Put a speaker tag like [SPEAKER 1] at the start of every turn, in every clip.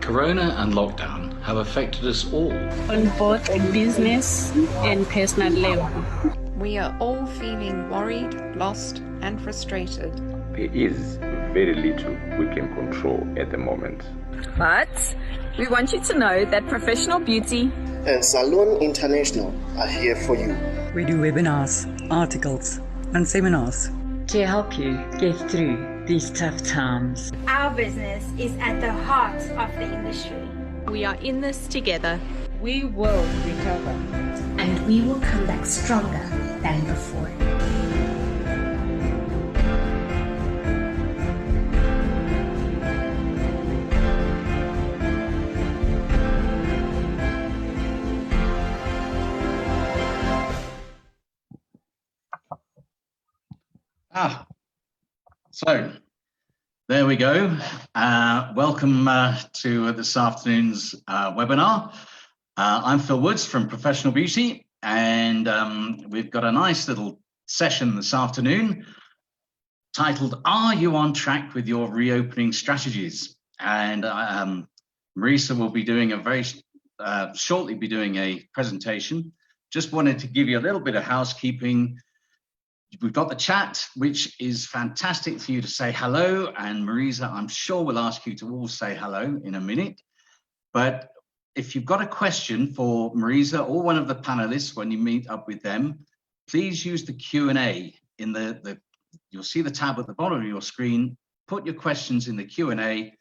[SPEAKER 1] Corona and lockdown have affected us all.
[SPEAKER 2] On both a business and personal level.
[SPEAKER 3] We are all feeling worried, lost, and frustrated.
[SPEAKER 4] There is very little we can control at the moment.
[SPEAKER 5] But we want you to know that Professional Beauty
[SPEAKER 6] and Salon International are here for you.
[SPEAKER 7] We do webinars, articles, and seminars
[SPEAKER 8] to help you get through these tough times.
[SPEAKER 9] Our business is at the heart of the industry.
[SPEAKER 10] We are in this together.
[SPEAKER 2] We will recover.
[SPEAKER 11] And we will come back stronger than before.
[SPEAKER 1] So there we go. Welcome to this afternoon's webinar. I'm Phil Woods from Professional Beauty, and we've got a nice little session this afternoon titled, Are You on Track with Your Reopening Strategies? And Marisa will be doing shortly be doing a presentation. Just wanted to give you a little bit of housekeeping. We've got the chat, which is fantastic for you to say hello, and Marisa, I'm sure will ask you to all say hello in a minute. But if you've got a question for Marisa or one of the panelists when you meet up with them, please use the Q&A in you'll see the tab at the bottom of your screen. Put your questions in the Q&A,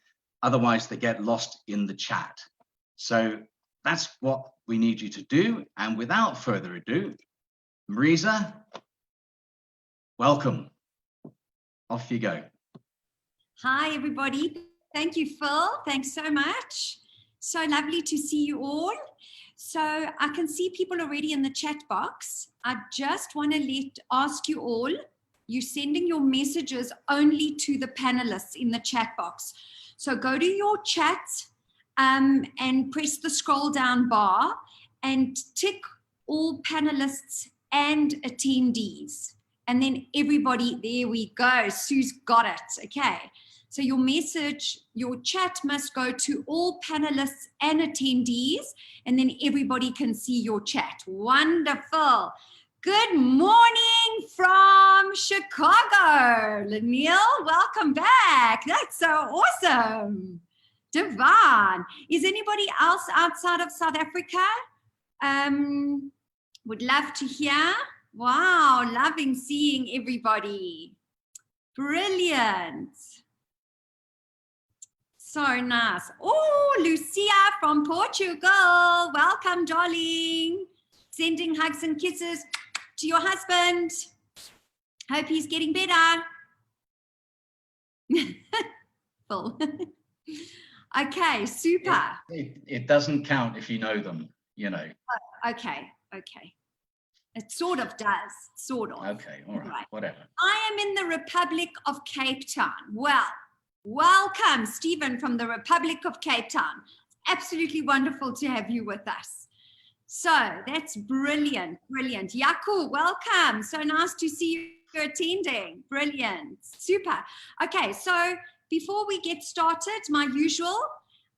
[SPEAKER 1] otherwise they get lost in the chat. So that's what we need you to do. And without further ado, Marisa, welcome. Off you go.
[SPEAKER 12] Hi, everybody. Thank you, Phil. Thanks so much. So lovely to see you all. So I can see people already in the chat box. I just want to ask you all, you're sending your messages only to the panelists in the chat box. So go to your chat and press the scroll down bar and tick all panelists and attendees. And then everybody, there we go. Sue's got it. Okay. So your message, your chat must go to all panelists and attendees, and then everybody can see your chat. Wonderful. Good morning from Chicago. Lanil, welcome back. That's so awesome. Divine. Is anybody else outside of South Africa? Would love to hear. Wow, loving seeing everybody. Brilliant. So nice. Oh, Lucia from Portugal. Welcome, darling. Sending hugs and kisses to your husband. Hope he's getting better. Full. Okay, super.
[SPEAKER 1] It doesn't count if you know them, you know.
[SPEAKER 12] Okay. It sort of does, sort of.
[SPEAKER 1] Okay, all right, whatever.
[SPEAKER 12] I am in the Republic of Cape Town. Well, welcome, Stephen from the Republic of Cape Town. Absolutely wonderful to have you with us. So that's brilliant, brilliant. Yaku, welcome. So nice to see you attending. Brilliant, super. Okay, so before we get started, my usual,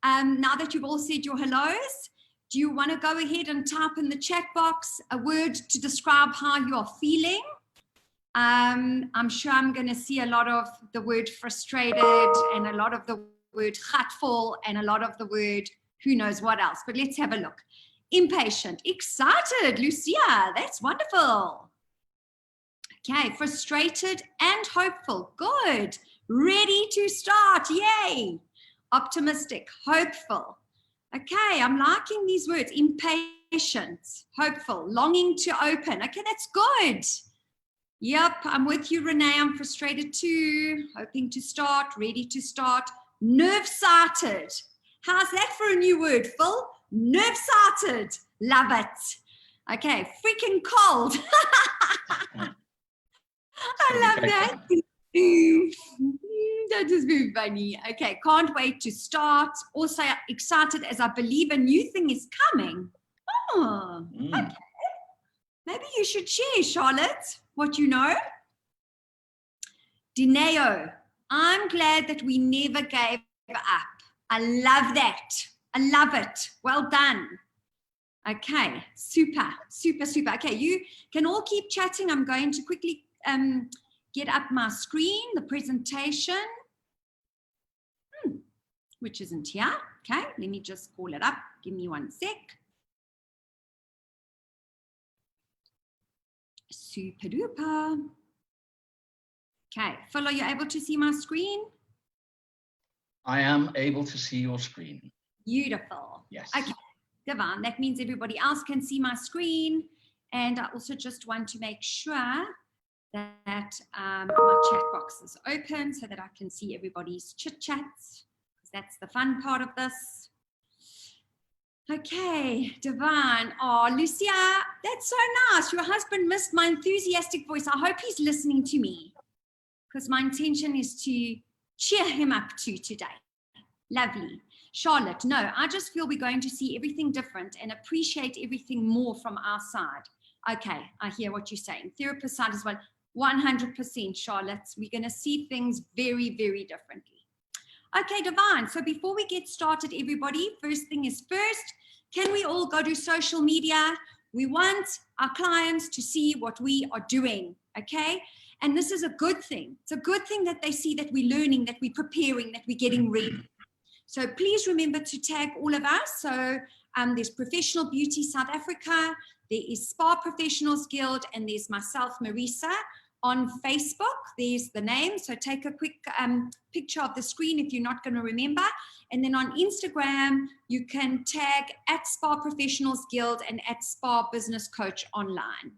[SPEAKER 12] now that you've all said your hellos, do you want to go ahead and type in the chat box a word to describe how you are feeling? I'm sure I'm going to see a lot of the word frustrated and a lot of the word gatful and a lot of the word who knows what else. But let's have a look. Impatient, excited, Lucia, that's wonderful. Okay, frustrated and hopeful, good. Ready to start, yay. Optimistic, hopeful. Okay, I'm liking these words. Impatient, hopeful, longing to open. Okay, that's good. Yep, I'm with you, Renee. I'm frustrated too. Hoping to start, ready to start. Nerve-sighted. How's that for a new word, Phil? Nerve-sighted. Love it. Okay, freaking cold. I love that. That is very funny. Okay, can't wait to start. Also excited as I believe a new thing is coming. Oh, okay. Maybe you should share, Charlotte, what you know. Dineo, I'm glad that we never gave up. I love that. I love it. Well done. Okay, super, super, super. Okay, you can all keep chatting. I'm going to quickly get up my screen, the presentation, which isn't here. Okay, let me just call it up. Give me 1 sec. Super duper. Okay, Phil, are you able to see my screen?
[SPEAKER 1] I am able to see your screen.
[SPEAKER 12] Beautiful.
[SPEAKER 1] Yes.
[SPEAKER 12] Okay, Devon, that means everybody else can see my screen. And I also just want to make sure that my chat box is open so that I can see everybody's chit chats. That's the fun part of this. Okay, Devon. Oh, Lucia, that's so nice. Your husband missed my enthusiastic voice. I hope he's listening to me, because my intention is to cheer him up today. Lovely. Charlotte, no, I just feel we're going to see everything different and appreciate everything more from our side. Okay, I hear what you're saying. Therapist side as well. 100%, Charlotte. We're going to see things very, very differently. Okay, Divine. So before we get started, everybody, first thing is first, can we all go to social media? We want our clients to see what we are doing, okay? And this is a good thing. It's a good thing that they see that we're learning, that we're preparing, that we're getting ready. So please remember to tag all of us. So there's Professional Beauty South Africa, there is Spa Professionals Guild, and there's myself, Marisa. On Facebook, there's the name. So take a quick picture of the screen if you're not going to remember. And then on Instagram, you can tag at Spa Professionals Guild and at Spa Business Coach Online.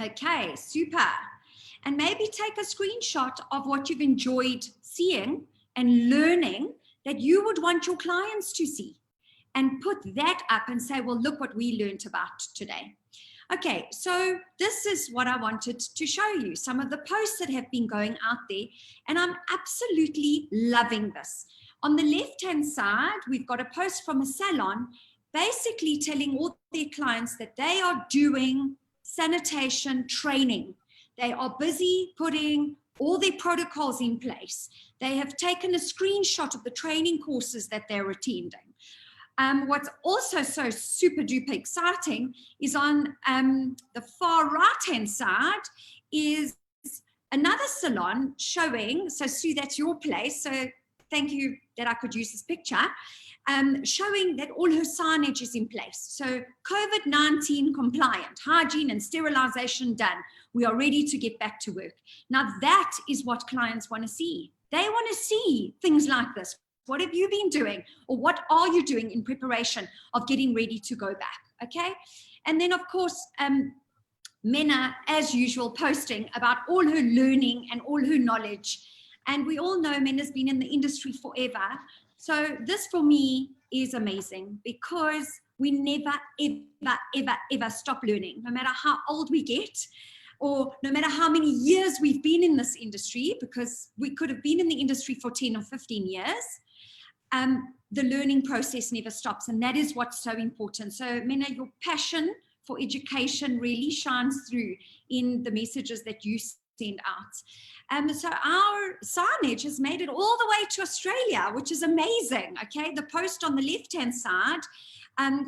[SPEAKER 12] Okay, super. And maybe take a screenshot of what you've enjoyed seeing and learning that you would want your clients to see, and put that up and say, well, look what we learned about today. Okay, so this is what I wanted to show you, some of the posts that have been going out there, and I'm absolutely loving this. On the left-hand side, we've got a post from a salon basically telling all their clients that they are doing sanitation training. They are busy putting all their protocols in place. They have taken a screenshot of the training courses that they're attending. What's also so super duper exciting is on the far right-hand side is another salon showing, so Sue, that's your place, so thank you that I could use this picture, showing that all her signage is in place. So COVID-19 compliant, hygiene and sterilization done. We are ready to get back to work. Now that is what clients want to see. They want to see things like this. What have you been doing? Or what are you doing in preparation of getting ready to go back? Okay. And then of course, Mena, as usual, posting about all her learning and all her knowledge. And we all know Mena's been in the industry forever. So this for me is amazing, because we never, ever, ever, ever stop learning, no matter how old we get, or no matter how many years we've been in this industry, because we could have been in the industry for 10 or 15 years. The learning process never stops, and that is what's so important. So Mena, your passion for education really shines through in the messages that you send out. So our signage has made it all the way to Australia, which is amazing. Okay, the post on the left-hand side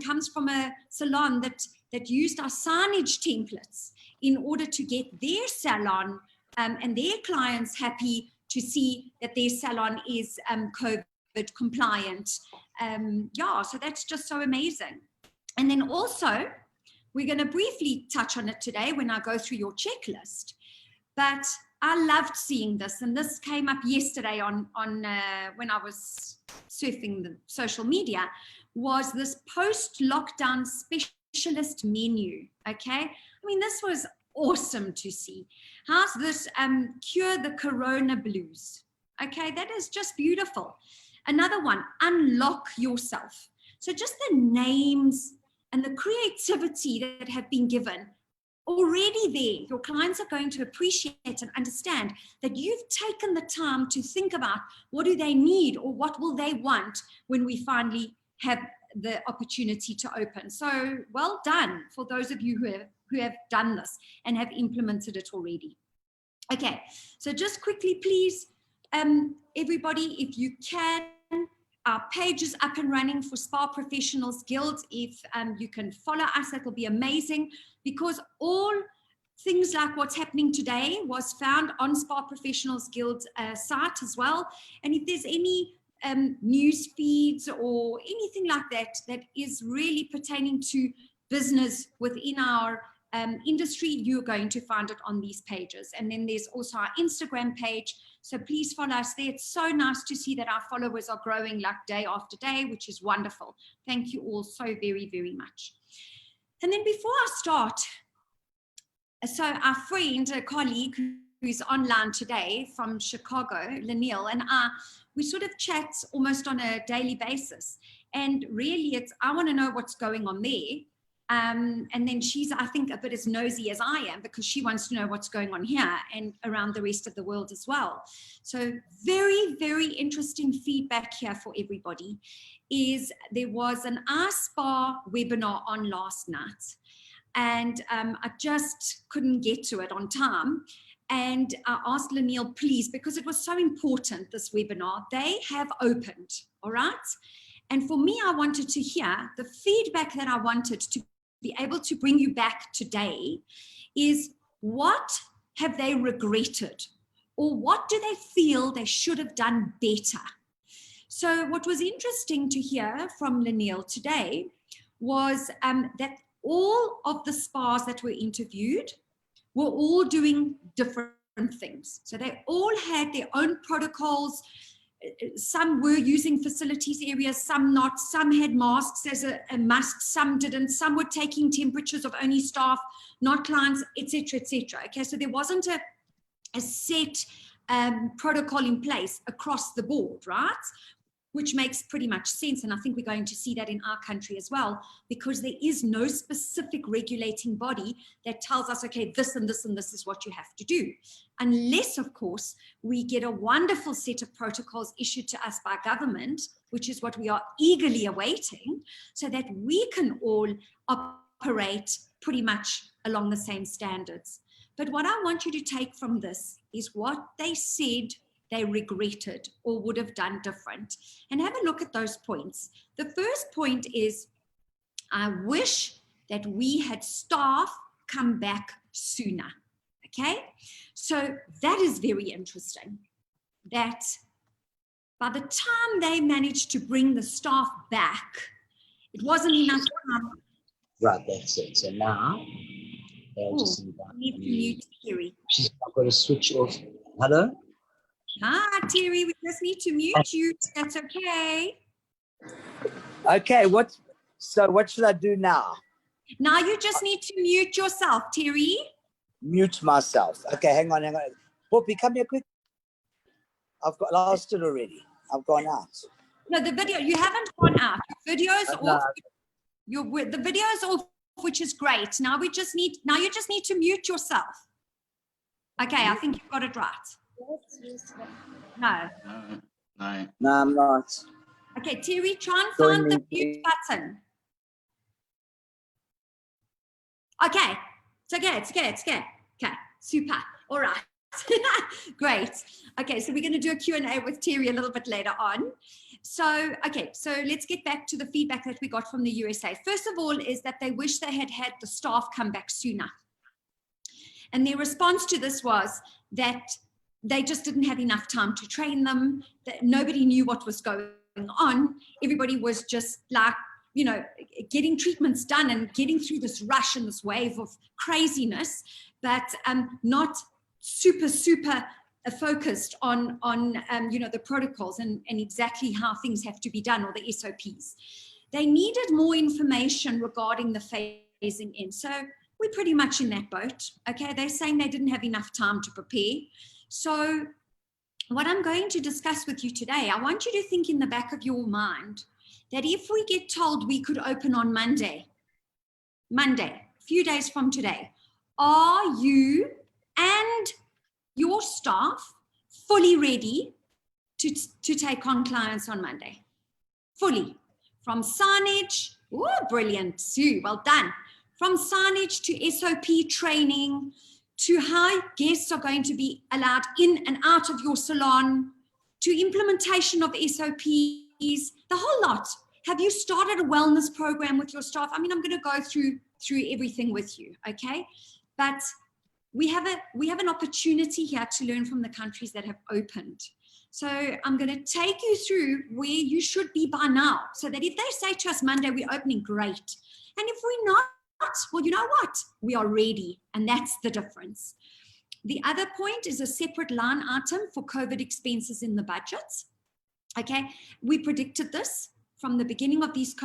[SPEAKER 12] comes from a salon that used our signage templates in order to get their salon and their clients happy to see that their salon is COVID compliant. Yeah, so that's just so amazing. And then also, we're going to briefly touch on it today when I go through your checklist. But I loved seeing this, and this came up yesterday on when I was surfing the social media, was this post-lockdown specialist menu, okay? I mean, this was awesome to see. How's this cure the corona blues? Okay, that is just beautiful. Another one, unlock yourself. So just the names and the creativity that have been given already there, your clients are going to appreciate and understand that you've taken the time to think about what do they need or what will they want when we finally have the opportunity to open. So well done for those of you who have done this and have implemented it already. Okay, so just quickly, please, everybody, if you can, our page is up and running for Spa Professionals Guild. If you can follow us, that will be amazing, because all things like what's happening today was found on Spa Professionals Guild's site as well. And if there's any news feeds or anything like that that is really pertaining to business within our industry, you're going to find it on these pages. And then there's also our Instagram page, so please follow us there. It's so nice to see that our followers are growing like day after day, which is wonderful. Thank you all so very, very much. And then before I start, so our friend, a colleague who's online today from Chicago, Lanil, and we sort of chat almost on a daily basis. And really, I want to know what's going on there. And then she's, I think, a bit as nosy as I am, because she wants to know what's going on here and around the rest of the world as well. So very, very interesting feedback here for everybody is there was an iSpa webinar on last night. And I just couldn't get to it on time. And I asked Lanil, please, because it was so important, this webinar, they have opened, all right? And for me, I wanted to hear the feedback that I wanted to be able to bring you back today is, what have they regretted? Or what do they feel they should have done better? So what was interesting to hear from Lanil today was that all of the spas that were interviewed were all doing different things. So they all had their own protocols. Some were using facilities areas, some not. Some had masks as a must, some didn't. Some were taking temperatures of only staff, not clients, etc., etc. Okay, so there wasn't a set protocol in place across the board, right? Which makes pretty much sense. And I think we're going to see that in our country as well, because there is no specific regulating body that tells us, okay, this and this and this is what you have to do. Unless, of course, we get a wonderful set of protocols issued to us by government, which is what we are eagerly awaiting, so that we can all operate pretty much along the same standards. But what I want you to take from this is what they said they regretted or would have done different. And have a look at those points. The first point is, I wish that we had staff come back sooner. Okay, so that is very interesting, that by the time they managed to bring the staff back, it wasn't enough time.
[SPEAKER 13] Right, that's it. So now they'll just
[SPEAKER 12] need to mute Terry.
[SPEAKER 13] I've got to switch off. Hello?
[SPEAKER 12] Hi, Terry, we just need to mute you. That's okay.
[SPEAKER 13] Okay, so what should I do now?
[SPEAKER 12] Now you just need to mute yourself, Terry.
[SPEAKER 13] Mute myself. Okay, hang on. Poppy, come here quick. I've got lost it already. I've gone out.
[SPEAKER 12] No, the video, you haven't gone out. The video is off. The video is off, which is great. Now you just need to mute yourself. Okay, I think you've got it right. No.
[SPEAKER 1] No,
[SPEAKER 13] I'm not.
[SPEAKER 12] Okay, Terry, try and find the mute button. Okay, it's okay. Okay, super. All right. Great. Okay, so we're going to do a Q&A with Terry a little bit later on. So, okay, so let's get back to the feedback that we got from the USA. First of all is that they wish they had had the staff come back sooner. And their response to this was that they just didn't have enough time to train them, that nobody knew what was going on. Everybody was just like, you know, getting treatments done and getting through this rush and this wave of craziness, but not super focused on you know, the protocols and exactly how things have to be done, or the SOPs. They needed more information regarding the phasing in. So we're pretty much in that boat. Okay, they're saying they didn't have enough time to prepare. So what I'm going to discuss with you today, I want you to think in the back of your mind that if we get told we could open on Monday, a few days from today, are you and your staff fully ready to take on clients on Monday? Fully. From signage, oh, brilliant, Sue, well done. From signage to SOP training, to how guests are going to be allowed in and out of your salon, to implementation of SOPs, the whole lot. Have you started a wellness program with your staff? I mean, I'm going to go through everything with you, okay? But we have an opportunity here to learn from the countries that have opened. So I'm going to take you through where you should be by now, so that if they say to us Monday, we're opening, great. And if we're not, well, you know what? We are ready, and that's the difference. The other point is a separate line item for COVID expenses in the budgets. Okay, we predicted this from the beginning of these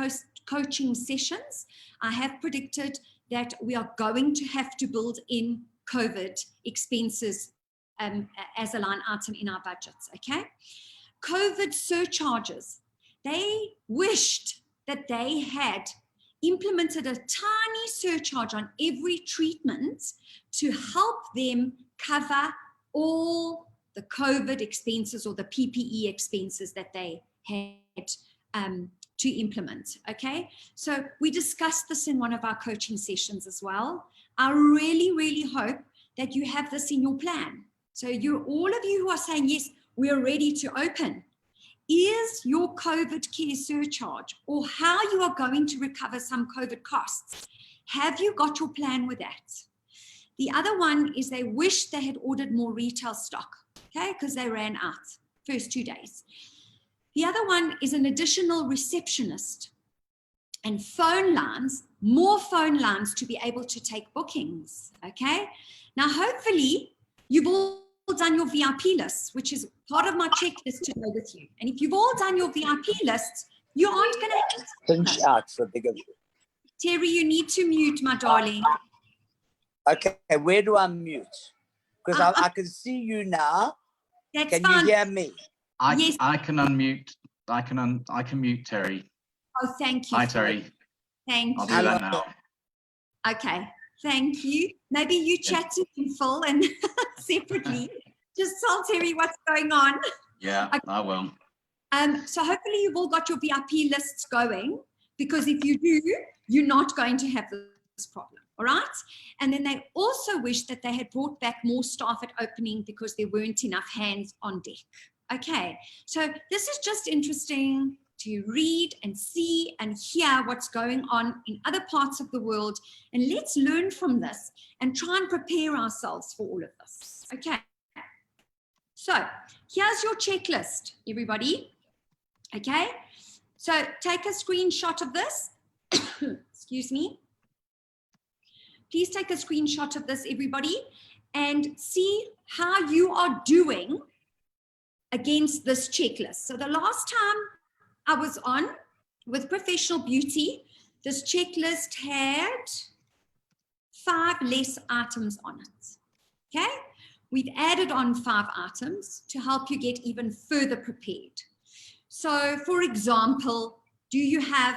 [SPEAKER 12] coaching sessions. I have predicted that we are going to have to build in COVID expenses as a line item in our budgets, okay? COVID surcharges. They wished that they had implemented a tiny surcharge on every treatment to help them cover all the COVID expenses or the PPE expenses that they had to implement, okay? So we discussed this in one of our coaching sessions as well. I really, really hope that you have this in your plan. So all of you who are saying, yes, we are ready to open, is your COVID care surcharge or how you are going to recover some COVID costs. Have you got your plan with that? The other one is they wish they had ordered more retail stock, okay, because they ran out first 2 days. The other one is an additional receptionist and phone lines, more phone lines to be able to take bookings, okay? Now, hopefully, you've all done your VIP lists, which is part of my checklist today with you. And if you've all done your VIP lists, you aren't going to...
[SPEAKER 13] Pinch out for bigger.
[SPEAKER 12] Terry, you need to mute, my darling.
[SPEAKER 13] Okay, where do I mute? Because I can see you now.
[SPEAKER 12] That's
[SPEAKER 13] can
[SPEAKER 12] fine.
[SPEAKER 13] You hear me?
[SPEAKER 1] Yes. I can unmute. I can mute Terry.
[SPEAKER 12] Oh, thank you.
[SPEAKER 1] Hi, Terry.
[SPEAKER 12] Thank you.
[SPEAKER 1] I'll do that now.
[SPEAKER 12] Okay, thank you. Maybe you chat to him, Phil, and separately. Just tell Terry what's going on.
[SPEAKER 1] Yeah, okay. I will.
[SPEAKER 12] So hopefully you've all got your VIP lists going, because if you do, you're not going to have this problem, all right? And then they also wish that they had brought back more staff at opening because there weren't enough hands on deck. Okay, so this is just interesting to read and see and hear what's going on in other parts of the world. And let's learn from this and try and prepare ourselves for all of this. Okay, so here's your checklist, everybody. Okay, so take a screenshot of this. Excuse me. Please take a screenshot of this, everybody, and see how you are doing against this checklist. So the last time I was on with Professional Beauty, this checklist had 5 less items on it, okay? We've added on 5 items to help you get even further prepared. So for example, do you have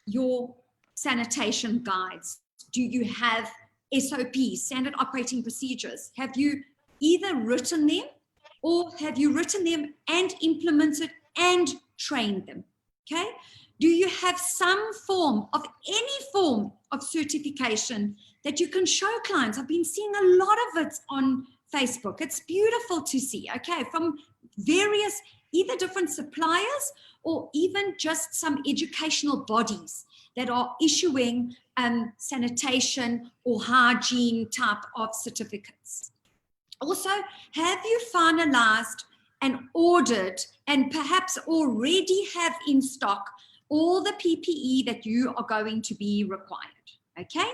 [SPEAKER 12] your sanitation guides? Do you have SOPs, standard operating procedures? Have you either written them or have you written them and implemented and trained them? Okay. Do you have some form of any form of certification that you can show clients? I've been seeing a lot of it on Facebook. It's beautiful to see, okay, from various either different suppliers or even just some educational bodies that are issuing sanitation or hygiene type of certificates. Also, have you finalized and ordered and perhaps already have in stock all the PPE that you are going to be required? Okay.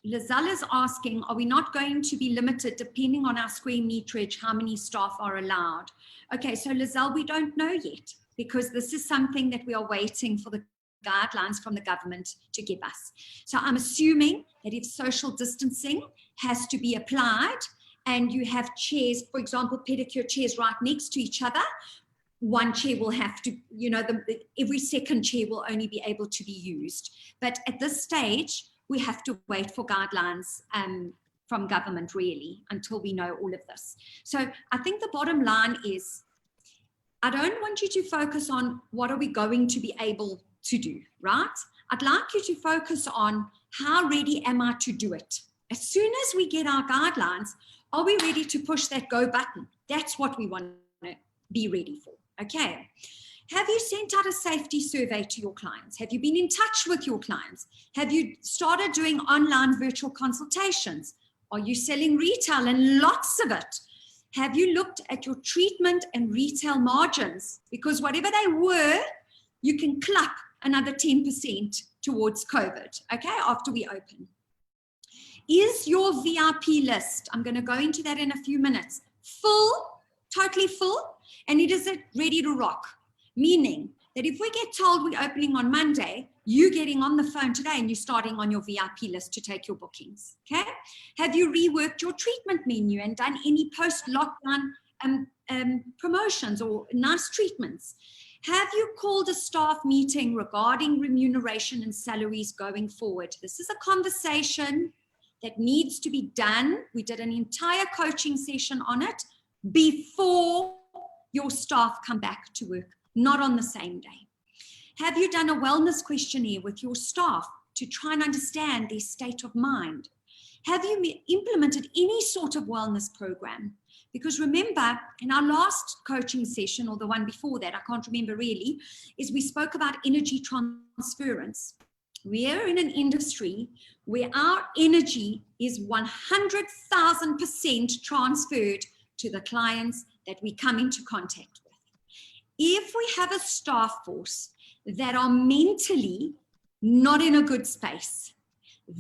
[SPEAKER 12] Lizelle is asking, are we not going to be limited depending on our square meterage, how many staff are allowed? Okay, so Lizelle, we don't know yet because this is something that we are waiting for the guidelines from the government to give us. So I'm assuming that if social distancing has to be applied and you have chairs, for example, pedicure chairs right next to each other, one chair will have to, you know, every second chair will only be able to be used. But at this stage, we have to wait for guidelines from government really until we know all of this. So I think the bottom line is, I don't want you to focus on what are we going to be able to do, right? I'd like you to focus on how ready am I to do it? As soon as we get our guidelines, are we ready to push that go button? That's what we want be ready for. Okay. Have you sent out a safety survey to your clients? Have you been in touch with your clients? Have you started doing online virtual consultations? Are you selling retail and lots of it? Have you looked at your treatment and retail margins? Because whatever they were, you can clap another 10% towards COVID, okay, after we open. Is your VIP list, I'm going to go into that in a few minutes, full, totally full, and is it ready to rock? Meaning that if we get told we're opening on Monday, you're getting on the phone today and you're starting on your VIP list to take your bookings, okay? Have you reworked your treatment menu and done any post-lockdown promotions or nice treatments? Have you called a staff meeting regarding remuneration and salaries going forward? This is a conversation that needs to be done. We did an entire coaching session on it before your staff come back to work, not on the same day. Have you done a wellness questionnaire with your staff to try and understand their state of mind? Have you implemented any sort of wellness program? Because remember, in our last coaching session, or the one before that, I can't remember really, is we spoke about energy transference. We are in an industry where our energy is 100,000% transferred to the clients that we come into contact with. If we have a staff force that are mentally not in a good space,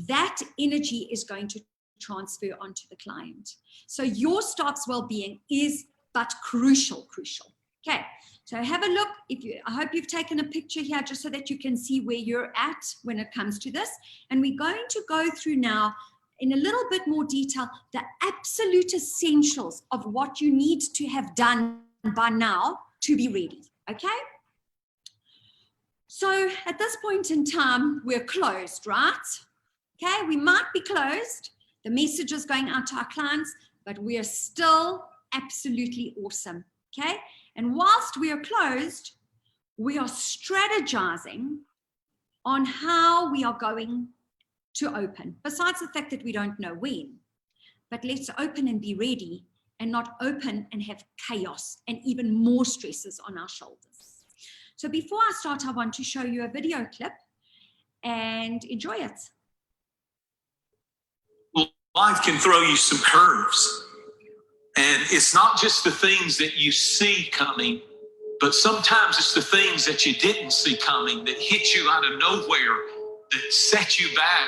[SPEAKER 12] that energy is going to transfer onto the client. So your staff's well-being is but crucial. Okay, so have a look. I hope you've taken a picture here just so that you can see where you're at when it comes to this. And we're going to go through now in a little bit more detail the absolute essentials of what you need to have done by now to be ready. Okay? So at this point in time, we're closed, right? Okay, we might be closed. The message is going out to our clients, but we are still absolutely awesome. Okay? And whilst we are closed, we are strategizing on how we are going to open, besides the fact that we don't know when. But let's open and be ready and not open and have chaos and even more stresses on our shoulders. So before I start, I want to show you a video clip and enjoy it.
[SPEAKER 14] Life can throw you some curves. And it's not just the things that you see coming, but sometimes it's the things that you didn't see coming that hit you out of nowhere, that set you back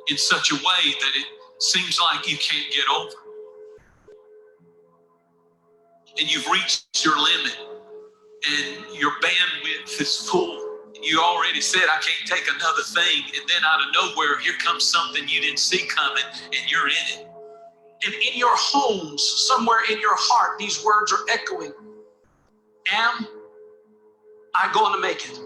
[SPEAKER 14] in such a way that it seems like you can't get over. And you've reached your limit and your bandwidth is full. You already said, I can't take another thing. And then out of nowhere, here comes something you didn't see coming and you're in it. And in your homes, somewhere in your heart, these words are echoing. Am I going to make it?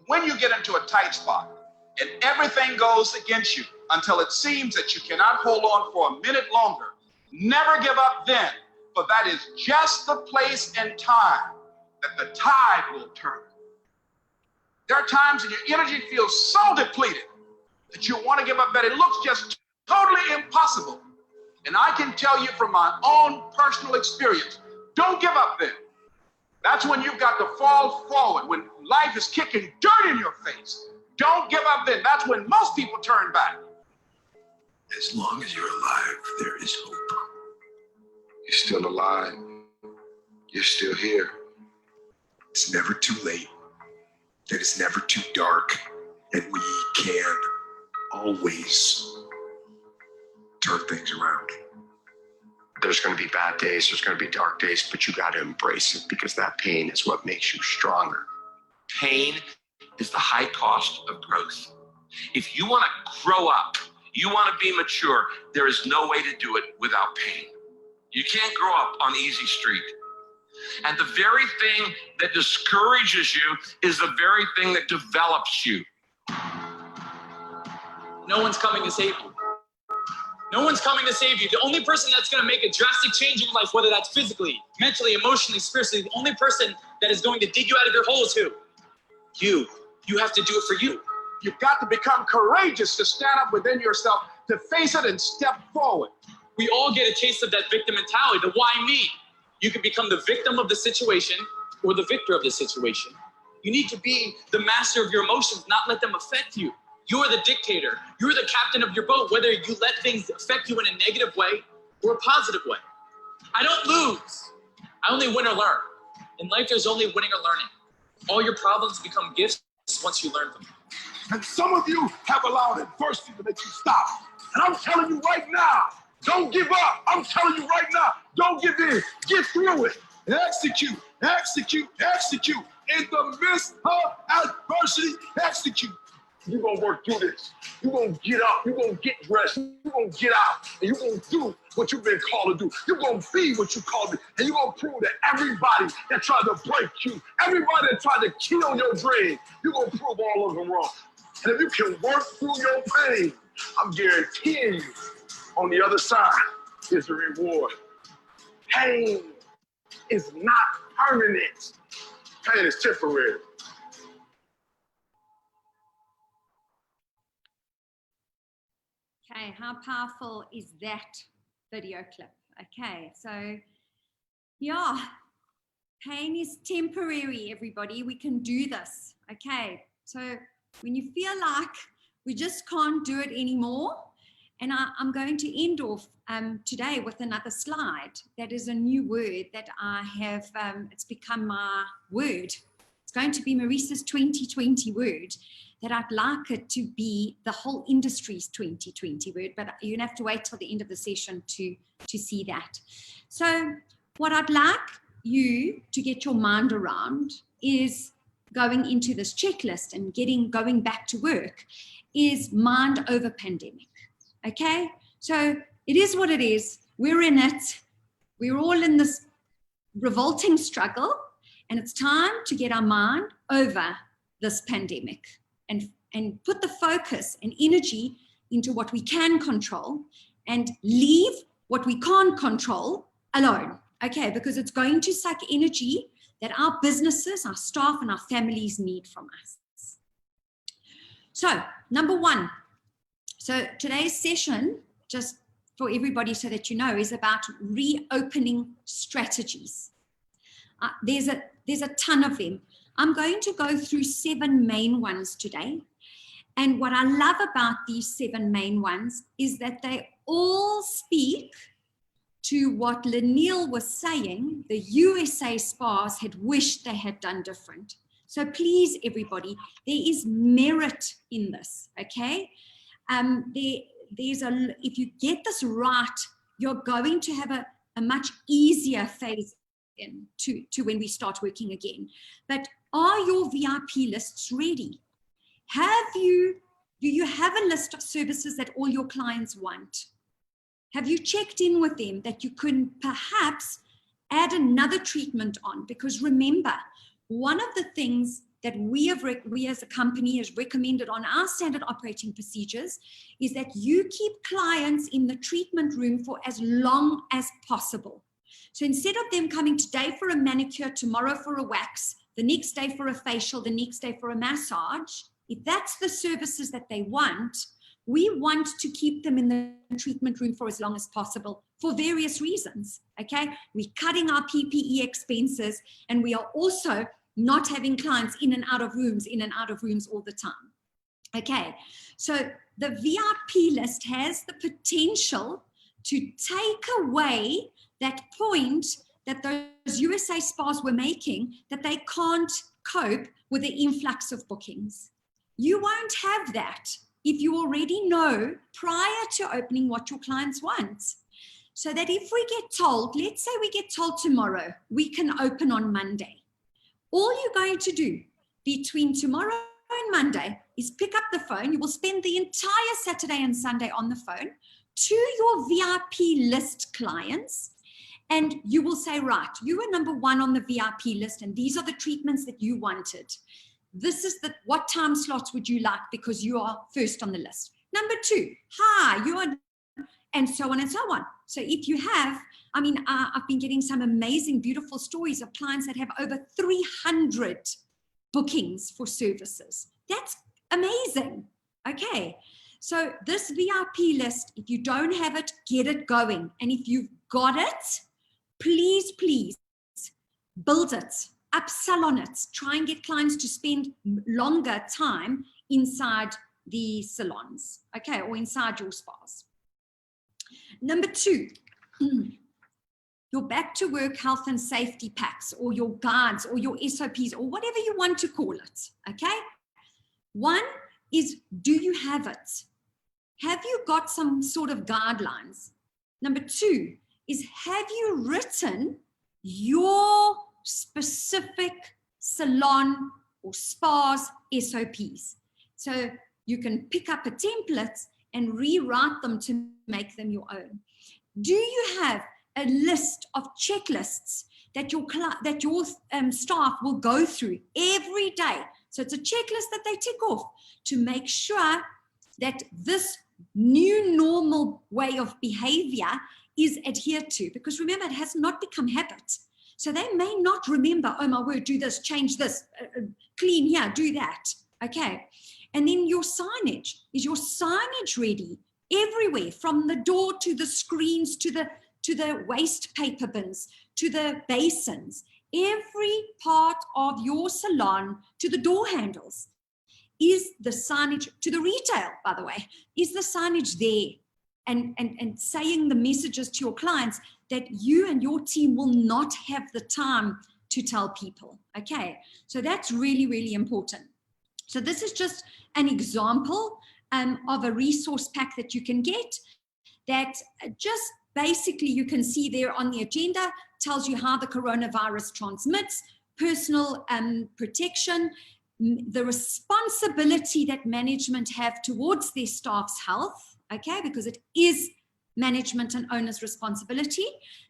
[SPEAKER 15] When you get into a tight spot and everything goes against you until it seems that you cannot hold on for a minute longer, never give up then, for that is just the place and time that the tide will turn. There are times when your energy feels so depleted that you want to give up, that it looks just totally impossible. And I can tell you from my own personal experience, don't give up then. That's when you've got to fall forward, when life is kicking dirt in your face. Don't give up then. That's when most people turn back.
[SPEAKER 16] As long as you're alive, there is hope.
[SPEAKER 17] You're still alive. You're still here.
[SPEAKER 16] It's never too late. And it's never too dark. And we can always turn things around.
[SPEAKER 17] There's going to be bad days, there's going to be dark days, but you got to embrace it, because that pain is what makes you stronger.
[SPEAKER 14] Pain is the high cost of growth. If you want to grow up, you want to be mature, there is no way to do it without pain. You can't grow up on easy street. And the very thing that discourages you is the very thing that develops you.
[SPEAKER 18] No one's coming to save you. No one's coming to save you. The only person that's going to make a drastic change in your life, whether that's physically, mentally, emotionally, spiritually, the only person that is going to dig you out of your hole is who? You. You have to do it for you.
[SPEAKER 15] You've got to become courageous to stand up within yourself, to face it and step forward.
[SPEAKER 18] We all get a taste of that victim mentality, the why me? You can become the victim of the situation or the victor of the situation. You need to be the master of your emotions, not let them affect you. You're the dictator. You're the captain of your boat, whether you let things affect you in a negative way or a positive way. I don't lose. I only win or learn. In life, there's only winning or learning. All your problems become gifts once you learn them.
[SPEAKER 16] And some of you have allowed adversity to make you stop. And I'm telling you right now, don't give up. I'm telling you right now, don't give in. Get through it. Execute, execute, execute. In the midst of adversity, execute. You're going to work through this. You're going to get up. You're going to get dressed. You're going to get out. And you're going to do what you've been called to do. You're going to be what you called to be. And you're going to prove to everybody that tried to break you, everybody that tried to kill your dream, you're going to prove all of them wrong. And if you can work through your pain, I'm guaranteeing you, on the other side is a reward. Pain is not permanent. Pain is temporary.
[SPEAKER 12] Okay, how powerful is that video clip? Okay, so yeah, pain is temporary, everybody. We can do this. Okay, so when you feel like we just can't do it anymore, and I'm going to end off today with another slide. That is a new word that I have, it's become my word. It's going to be Marisa's 2020 word, that I'd like it to be the whole industry's 2020 word, but you're gonna have to wait till the end of the session to see that. So what I'd like you to get your mind around is going into this checklist and going back to work is mind over pandemic. Okay, so it is what it is. We're in it. We're all in this revolting struggle, and it's time to get our mind over this pandemic and put the focus and energy into what we can control and leave what we can't control alone. Okay, because it's going to suck energy that our businesses, our staff, and our families need from us. So, number one. So today's session, just for everybody so that you know, is about reopening strategies. There's a ton of them. I'm going to go through 7 main ones today. And what I love about these 7 main ones is that they all speak to what Laniel was saying the USA spas had wished they had done different. So please, everybody, there is merit in this, okay? If you get this right, you're going to have a much easier phase in to when we start working again. But are your VIP lists ready? Do you have a list of services that all your clients want? Have you checked in with them that you can perhaps add another treatment on? Because remember, one of the things that we as a company has recommended on our standard operating procedures is that you keep clients in the treatment room for as long as possible. So instead of them coming today for a manicure, tomorrow for a wax, the next day for a facial, the next day for a massage, if that's the services that they want, we want to keep them in the treatment room for as long as possible for various reasons, okay? We're cutting our PPE expenses, and we are also not having clients in and out of rooms all the time. Okay, so the VIP list has the potential to take away that point that those USA spas were making, that they can't cope with the influx of bookings. You won't have that if you already know prior to opening what your clients want. So that if we get told, let's say we get told tomorrow, we can open on Monday. All you're going to do between tomorrow and Monday is pick up the phone. You will spend the entire Saturday and Sunday on the phone to your VIP list clients, and you will say, right, you were number 1 on the VIP list, and these are the treatments that you wanted. This is what time slots would you like, because you are first on the list. Number 2, hi, you are, and so on and so on. So if you have, I've been getting some amazing, beautiful stories of clients that have over 300 bookings for services. That's amazing. Okay. So this VIP list, if you don't have it, get it going. And if you've got it, please, please build it, upsell on it, try and get clients to spend longer time inside the salons, okay, or inside your spas. Number 2, your back to work health and safety packs, or your guides, or your SOPs, or whatever you want to call it, okay? 1 is, do you have it? Have you got some sort of guidelines? Number 2 is, have you written your specific salon or spa's SOPs? So you can pick up a template and rewrite them to make them your own. Do you have a list of checklists that your staff will go through every day? So it's a checklist that they tick off to make sure that this new normal way of behavior is adhered to. Because remember, it has not become habit. So they may not remember, oh my word, do this, change this, clean here, do that, okay? And then your signage, is your signage ready everywhere, from the door to the screens, to the waste paper bins, to the basins, every part of your salon, to the door handles? Is the signage, to the retail, by the way, is the signage there? And saying the messages to your clients that you and your team will not have the time to tell people, okay? So that's really, really important. So this is just an example of a resource pack that you can get, that just basically you can see there on the agenda, tells you how the coronavirus transmits, personal protection, the responsibility that management have towards their staff's health, okay, because it is management and owner's responsibility.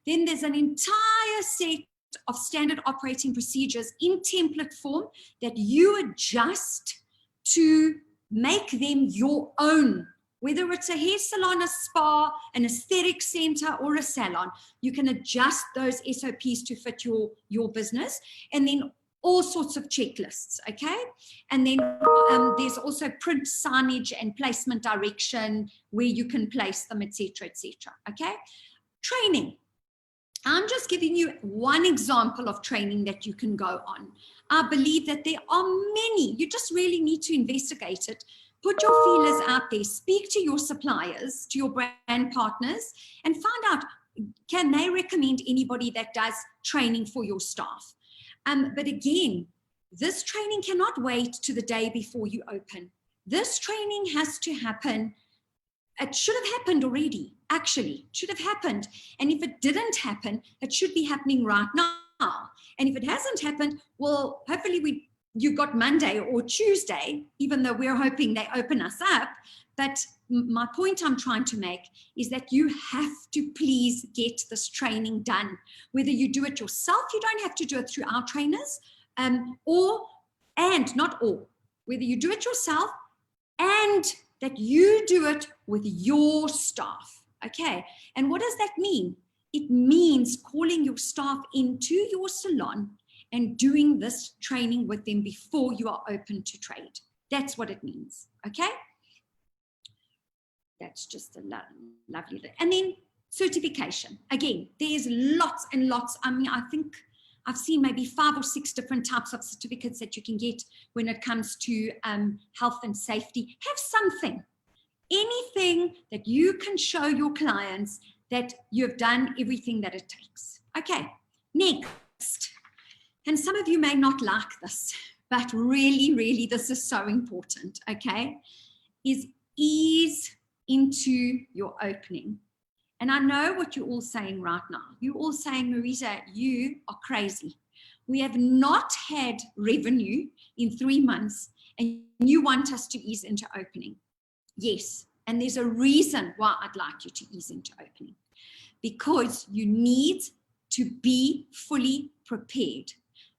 [SPEAKER 12] Then there's an entire set of standard operating procedures in template form that you adjust to make them your own. Whether it's a hair salon, a spa, an aesthetic center, or a salon, you can adjust those SOPs to fit your business. And then all sorts of checklists, okay? And then there's also print signage and placement direction where you can place them, etc., okay? Training. I'm just giving you one example of training that you can go on. I believe that there are many. You just really need to investigate it. Put your feelers out there, speak to your suppliers, to your brand partners, and find out, can they recommend anybody that does training for your staff? But again, this training cannot wait to the day before you open. This training has to happen. It should have happened already, actually. It should have happened. And if it didn't happen, it should be happening right now. And if it hasn't happened, well, hopefully you got Monday or Tuesday, even though we're hoping they open us up. But my point I'm trying to make is that you have to please get this training done. Whether you do it yourself, you don't have to do it through our trainers, whether you do it yourself and that you do it with your staff, okay? And what does that mean? It means calling your staff into your salon and doing this training with them before you are open to trade. That's what it means, okay? That's just a lovely thing. And then certification. Again, there's lots and lots. I mean, I think I've seen maybe 5 or 6 different types of certificates that you can get when it comes to health and safety. Have something, anything that you can show your clients that you've done everything that it takes. Okay, next. And some of you may not like this, but really, really, this is so important, okay, is ease into your opening. And I know what you're all saying right now. You're all saying, Marisa, you are crazy. We have not had revenue in 3 months and you want us to ease into opening. Yes, and there's a reason why I'd like you to ease into opening. Because you need to be fully prepared.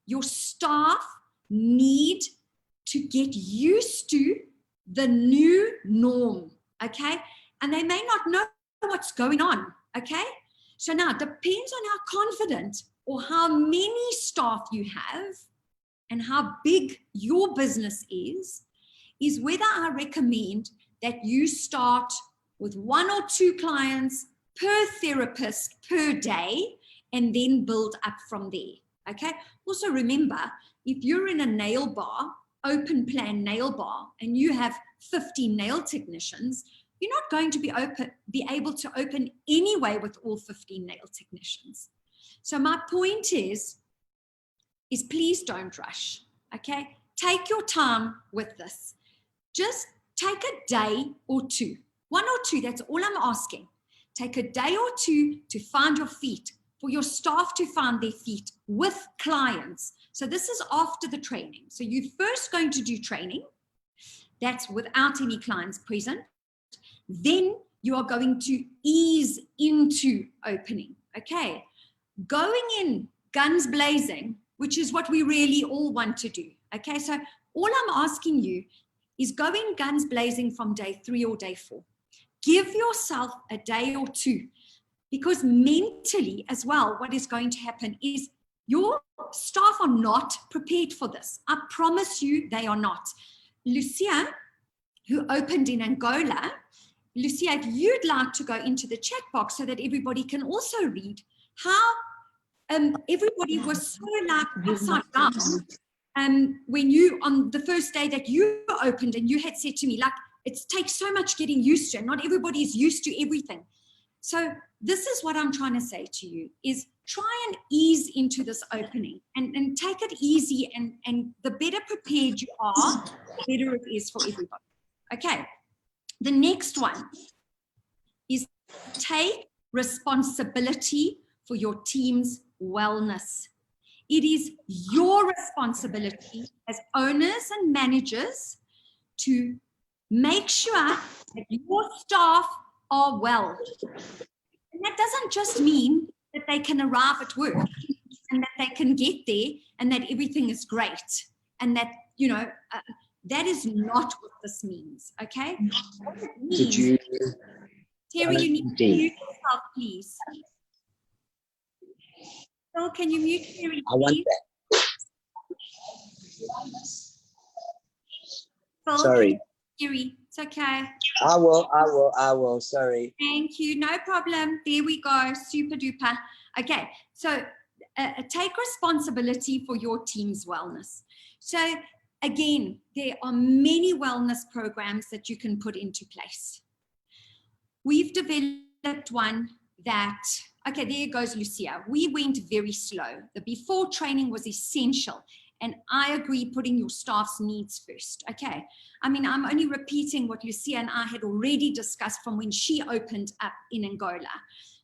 [SPEAKER 12] Your staff need to get used to the new norm, okay? And they may not know what's going on, okay? So now it depends on how confident or how many staff you have and how big your business is whether I recommend that you start with 1 or 2 clients per therapist per day and then build up from there. Okay. Also remember, if you're in a nail bar, open plan nail bar, and you have 50 nail technicians, you're not going to be able to open anyway with all 15 nail technicians. So my point is please don't rush. Okay. Take your time with this. Just take a day or two, 1 or 2, that's all I'm asking. Take a day or 2 to find your feet, for your staff to find their feet with clients. So this is after the training. So you're first going to do training. That's without any clients present. Then you are going to ease into opening. Okay. Going in guns blazing, which is what we really all want to do. Okay. So all I'm asking you is go in guns blazing from day 3 or day 4. Give yourself a day or 2, because mentally as well, what is going to happen is your staff are not prepared for this. I promise you they are not. Lucia, who opened in Angola, Lucia, if you'd like to go into the chat box so that everybody can also read how everybody was so like upside down. When you, on the first day that you opened, and you had said to me, like, it takes so much getting used to, and not everybody is used to everything. So this is what I'm trying to say to you, is try and ease into this opening and take it easy, and the better prepared you are, the better it is for everybody. Okay. The next one is take responsibility for your team's wellness. It is your responsibility as owners and managers to make sure that your staff are well. And that doesn't just mean that they can arrive at work and that they can get there and that everything is great and that, you know, that is not what this means, okay? What it means, Terry, you need to mute yourself, please. Phil, can you mute Terry, please?
[SPEAKER 13] I want that.
[SPEAKER 12] Phil,
[SPEAKER 13] sorry.
[SPEAKER 12] Terry, it's okay.
[SPEAKER 13] I will, sorry.
[SPEAKER 12] Thank you, no problem. There we go, super duper. Okay, so take responsibility for your team's wellness. So again, there are many wellness programs that you can put into place. We've developed one that, okay, there goes Lucia. We went very slow. The before training was essential. And I agree, putting your staff's needs first. Okay. I mean, I'm only repeating what Lucia and I had already discussed from when she opened up in Angola.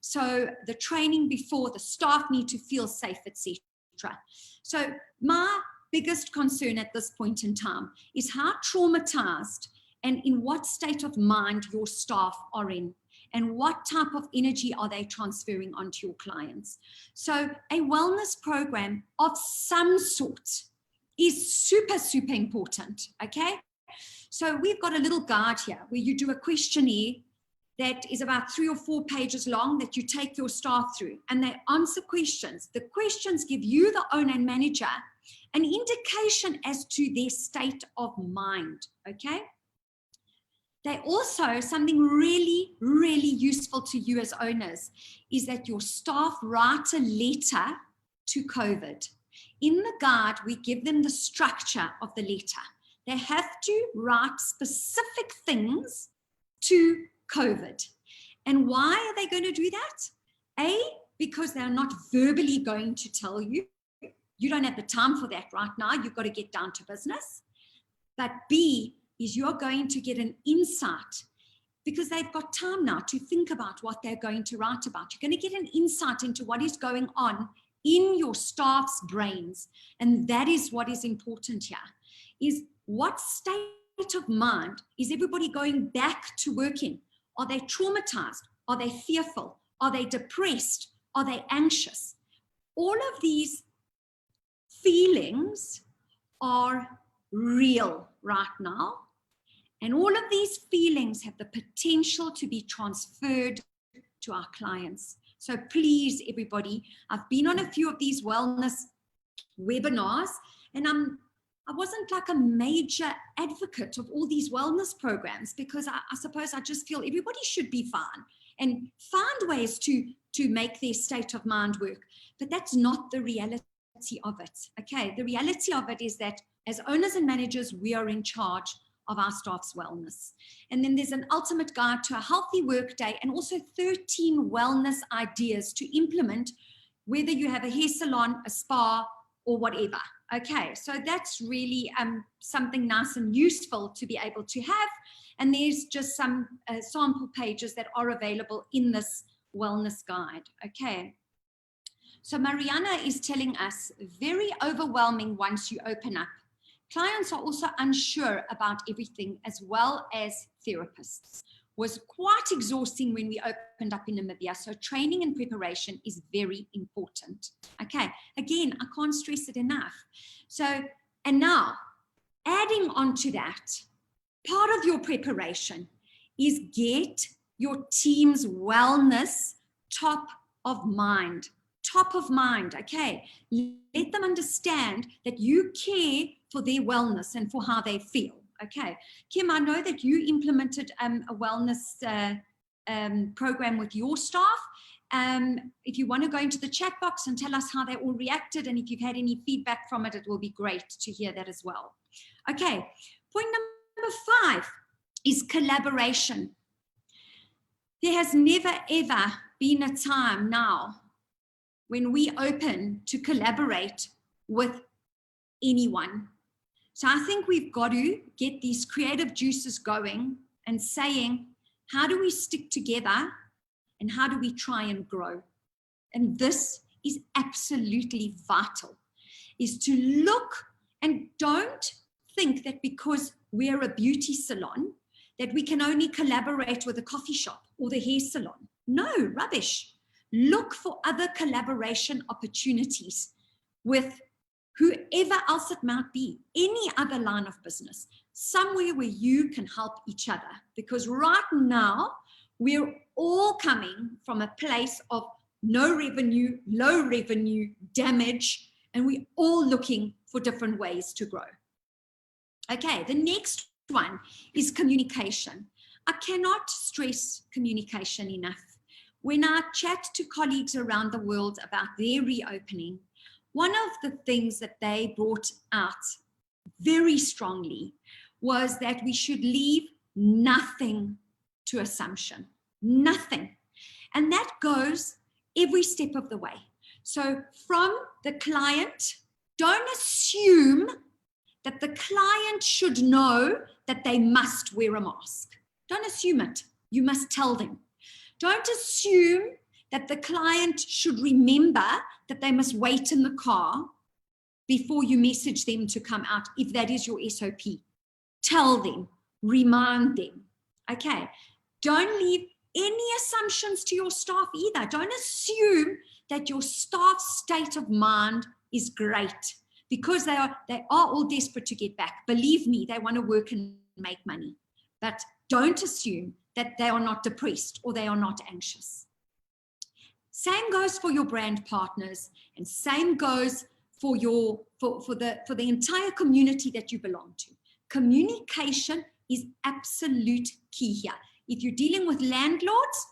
[SPEAKER 12] So the training before, the staff need to feel safe, etc. So my biggest concern at this point in time is how traumatized and in what state of mind your staff are in, and what type of energy are they transferring onto your clients. So a wellness program of some sort is super, super important, okay? So we've got a little guide here where you do a questionnaire that is about 3 or 4 pages long that you take your staff through, and they answer questions. The questions give you, the owner and manager, an indication as to their state of mind, okay? They also, something really, really useful to you as owners is that your staff write a letter to COVID. In the guide, we give them the structure of the letter. They have to write specific things to COVID. And why are they going to do that? A, because they're not verbally going to tell you. You don't have the time for that right now. You've got to get down to business. But B, is you're going to get an insight, because they've got time now to think about what they're going to write about. You're going to get an insight into what is going on in your staff's brains. And that is what is important here, is what state of mind is everybody going back to work in? Are they traumatized? Are they fearful? Are they depressed? Are they anxious? All of these feelings are real right now. And all of these feelings have the potential to be transferred to our clients. So please, everybody, I've been on a few of these wellness webinars, and I wasn't like a major advocate of all these wellness programs, because I suppose I just feel everybody should be fine and find ways to to make their state of mind work. But that's not the reality of it. Okay, the reality of it is that as owners and managers, we are in charge of our staff's wellness. And then there's an ultimate guide to a healthy workday and also 13 wellness ideas to implement, whether you have a hair salon, a spa, or whatever. Okay, so that's really something nice and useful to be able to have. And there's just some sample pages that are available in this wellness guide. Okay. So Mariana is telling us, very overwhelming once you open up. Clients are also unsure about everything, as well as therapists. Was quite exhausting when we opened up in Namibia. So training and preparation is very important. Okay, again, I can't stress it enough. So, and now adding on to that, part of your preparation is get your team's wellness top of mind. Top of mind, okay? Let them understand that you care for their wellness and for how they feel, okay? Kim, I know that you implemented a wellness program with your staff. If you want to go into the chat box and tell us how they all reacted, and if you've had any feedback from it, it will be great to hear that as well. Okay, point number 5 is collaboration. There has never, ever been a time now when we open to collaborate with anyone. So I think we've got to get these creative juices going and saying, how do we stick together and how do we try and grow? And this is absolutely vital, is to look and don't think that because we're a beauty salon, that we can only collaborate with a coffee shop or the hair salon. No, rubbish. Look for other collaboration opportunities with whoever else it might be, any other line of business, somewhere where you can help each other. Because right now, we're all coming from a place of no revenue, low revenue, damage, and we're all looking for different ways to grow. Okay, the next one is communication. I cannot stress communication enough. When I chat to colleagues around the world about their reopening, one of the things that they brought out very strongly was that we should leave nothing to assumption, nothing. And that goes every step of the way. So from the client, don't assume that the client should know that they must wear a mask. Don't assume it. You must tell them. Don't assume that the client should remember that they must wait in the car before you message them to come out, if that is your SOP. Tell them, remind them, okay? Don't leave any assumptions to your staff either. Don't assume that your staff's state of mind is great because they are all desperate to get back. Believe me, they want to work and make money. But don't assume that they are not depressed or they are not anxious. Same goes for your brand partners, and same goes for the entire community that you belong to. Communication is absolute key here. If you're dealing with landlords,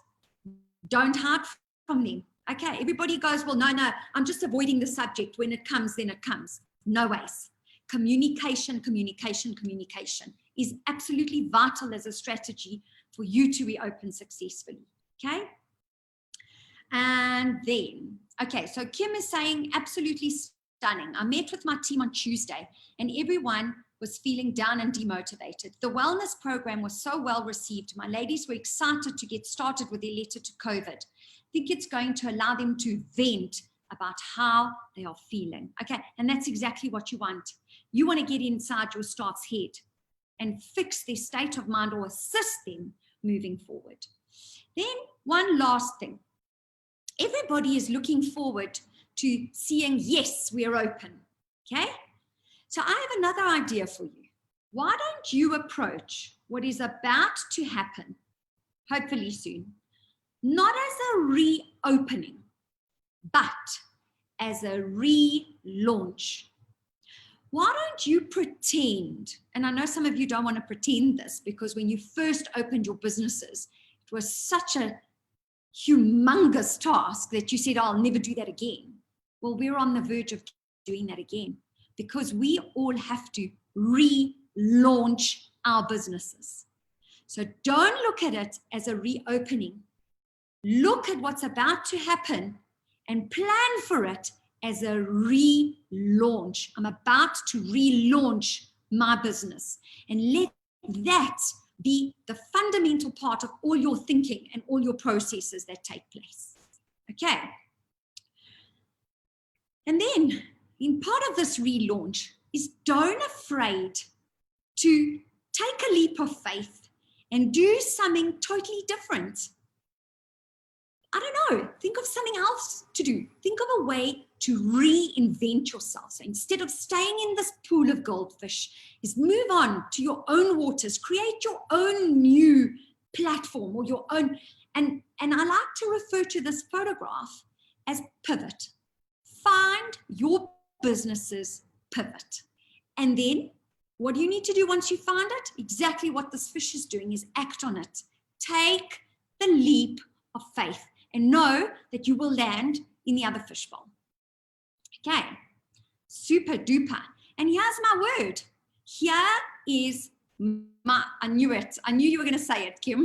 [SPEAKER 12] don't hide from them. Okay, everybody goes, well, no, I'm just avoiding the subject. When it comes, then it comes. No ways. Communication, communication, communication is absolutely vital as a strategy for you to reopen successfully. Okay. And then, okay, so Kim is saying absolutely stunning. I met with my team on Tuesday and everyone was feeling down and demotivated. The wellness program was so well received. My ladies were excited to get started with their letter to COVID. I think it's going to allow them to vent about how they are feeling. Okay, and that's exactly what you want. You want to get inside your staff's head and fix their state of mind or assist them moving forward. Then one last thing. Everybody is looking forward to seeing, yes, we're open, okay? So I have another idea for you. Why don't you approach what is about to happen, hopefully soon, not as a reopening, but as a relaunch? Why don't you pretend, and I know some of you don't want to pretend this because when you first opened your businesses, it was such a humongous task that you said, I'll never do that again. Well, we're on the verge of doing that again because we all have to relaunch our businesses. So don't look at it as a reopening. Look at what's about to happen and plan for it as a relaunch. I'm about to relaunch my business, and let that be the fundamental part of all your thinking and all your processes that take place. Okay. And then in part of this relaunch is don't afraid to take a leap of faith and do something totally different. I don't know, think of something else to do. Think of a way to reinvent yourself. So instead of staying in this pool of goldfish, is move on to your own waters, create your own new platform or your own, and I like to refer to this photograph as pivot. Find your business's pivot. And then what do you need to do once you find it? Exactly what this fish is doing is act on it. Take the leap of faith and know that you will land in the other fishbowl. Okay, super duper. And here's my word. Here is my, I knew it. I knew you were going to say it, Kim.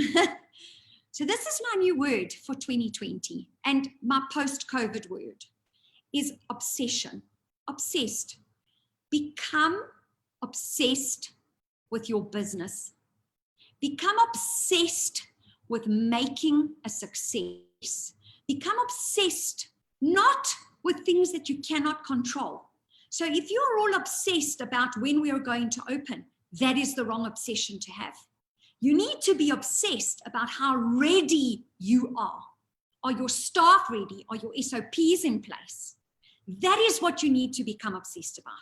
[SPEAKER 12] So this is my new word for 2020. And my post-COVID word is obsession. Obsessed. Become obsessed with your business. Become obsessed with making a success. Become obsessed not with things that you cannot control. So if you're all obsessed about when we are going to open, that is the wrong obsession to have. You need to be obsessed about how ready you are. Are your staff ready? Are your SOPs in place? That is what you need to become obsessed about.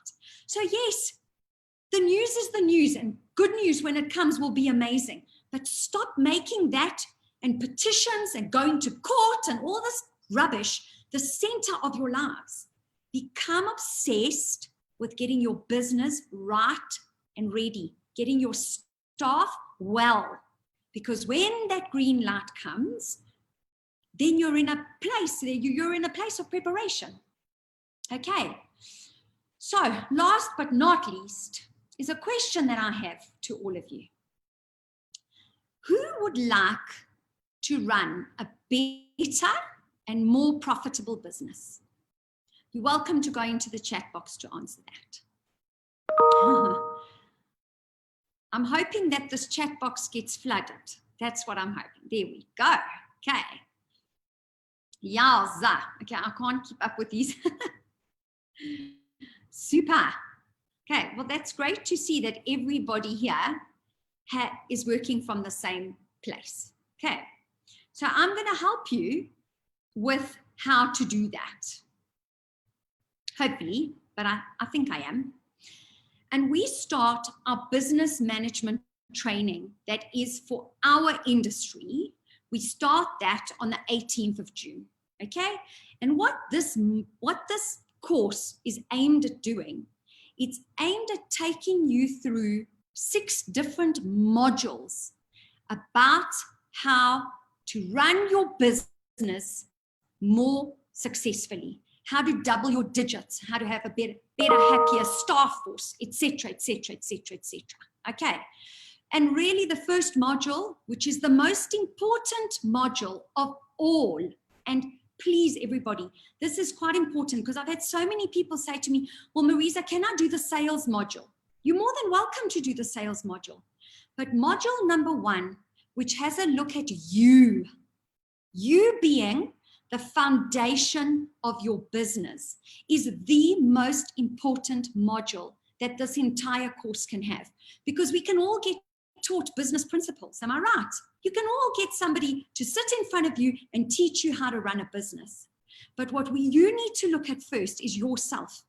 [SPEAKER 12] So yes, the news is the news, and good news when it comes will be amazing. But stop making that and petitions and going to court and all this rubbish the center of your lives. Become obsessed with getting your business right and ready, getting your staff well. Because when that green light comes, then you're in a place of preparation. Okay. So last but not least is a question that I have to all of you. Who would like to run a better and more profitable business? You're welcome to go into the chat box to answer that. I'm hoping that this chat box gets flooded. That's what I'm hoping. There we go. Okay. Yowza. Okay, I can't keep up with these. Super. Okay, well, that's great to see that everybody here is working from the same place. Okay, so I'm going to help you with how to do that. Hopefully, but I think I am. And we start our business management training that is for our industry. We start that on the 18th of June, okay? And what this course is aimed at doing, it's aimed at taking you through 6 different modules about how to run your business more successfully, how to double your digits, how to have a better, happier staff force, etc., etc., etc., etc. Okay. And really the first module, which is the most important module of all, and please everybody, this is quite important because I've had so many people say to me, well, Marisa, can I do the sales module? You're more than welcome to do the sales module. But module number 1, which has a look at you being the foundation of your business, is the most important module that this entire course can have, because we can all get taught business principles. Am I right? You can all get somebody to sit in front of you and teach you how to run a business. But what you need to look at first is yourself.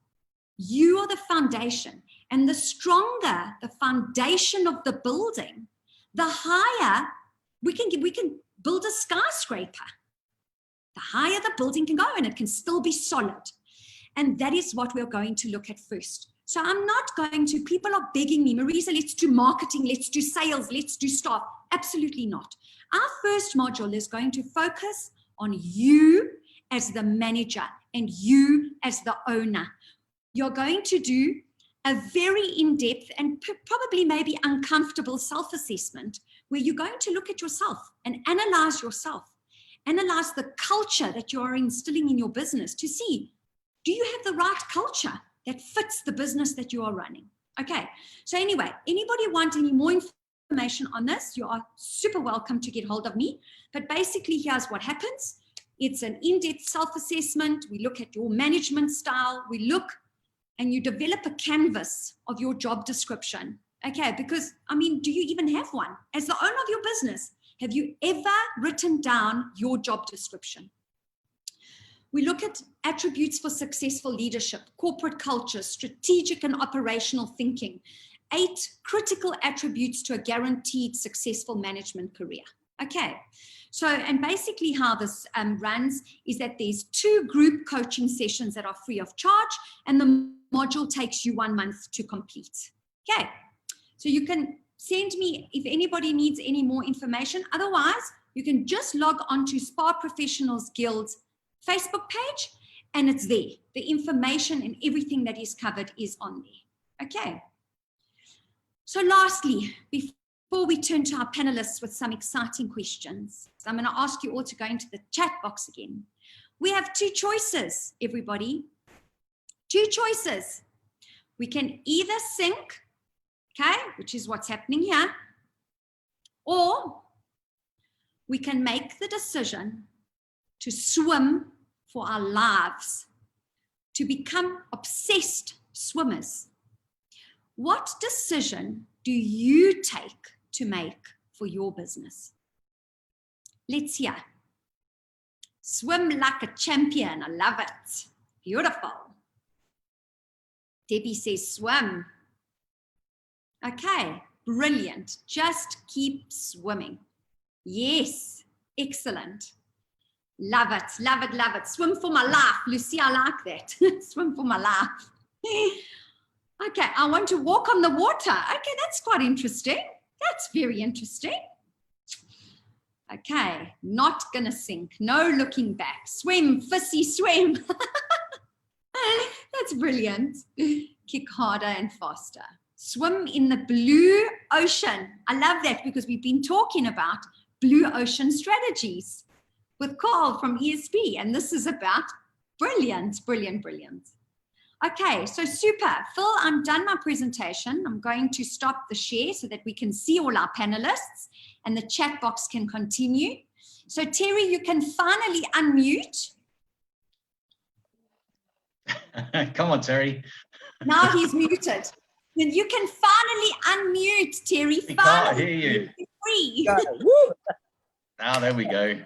[SPEAKER 12] You are the foundation, and the stronger the foundation of the building, the higher we can build a skyscraper. The higher the building can go, and it can still be solid. And that is what we're going to look at first. So I'm not going to, people are begging me, Marisa, let's do marketing, let's do sales, let's do staff. Absolutely not. Our first module is going to focus on you as the manager and you as the owner. You're going to do a very in-depth and probably maybe uncomfortable self-assessment where you're going to look at yourself and analyze yourself, analyze the culture that you are instilling in your business to see, do you have the right culture that fits the business that you are running? Okay, so anyway, anybody want any more information on this, you are super welcome to get hold of me. But basically, here's what happens. It's an in-depth self-assessment. We look at your management style. We look and you develop a canvas of your job description. Okay, because, I mean, do you even have one? As the owner of your business, have you ever written down your job description? We look at attributes for successful leadership, corporate culture, strategic and operational thinking, 8 critical attributes to a guaranteed successful management career. Okay, so, and basically how this runs is that there's 2 group coaching sessions that are free of charge, and the module takes you 1 month to complete. Okay, so you can send me if anybody needs any more information. Otherwise, you can just log on to Spa Professionals Guild's Facebook page, and it's there. The information and everything that is covered is on there. Okay. So lastly, before we turn to our panelists with some exciting questions, so I'm going to ask you all to go into the chat box again. We have 2 choices, everybody. 2 choices. We can either sink, okay, which is what's happening here, or we can make the decision to swim for our lives, to become obsessed swimmers. What decision do you take to make for your business? Let's hear. Swim like a champion. I love it. Beautiful. Debbie says swim. Okay, brilliant. Just keep swimming. Yes, excellent. Love it, love it, love it. Swim for my life. Lucy, I like that. Swim for my life. Okay, I want to walk on the water. Okay, that's quite interesting. That's very interesting. Okay, not gonna sink. No looking back. Swim, Fissy, swim. That's brilliant. Kick harder and faster. Swim in the blue ocean. I love that because we've been talking about blue ocean strategies with Carl from ESP, and this is about brilliant, brilliant, brilliant. Okay, so super. Phil, I'm done my presentation. I'm going to stop the share so that we can see all our panelists and the chat box can continue. So Terry, you can finally unmute.
[SPEAKER 1] Come on, Terry.
[SPEAKER 12] Now he's muted. And you can finally unmute, Terry.
[SPEAKER 1] We can't hear you.
[SPEAKER 12] Free.
[SPEAKER 1] Now, there we go.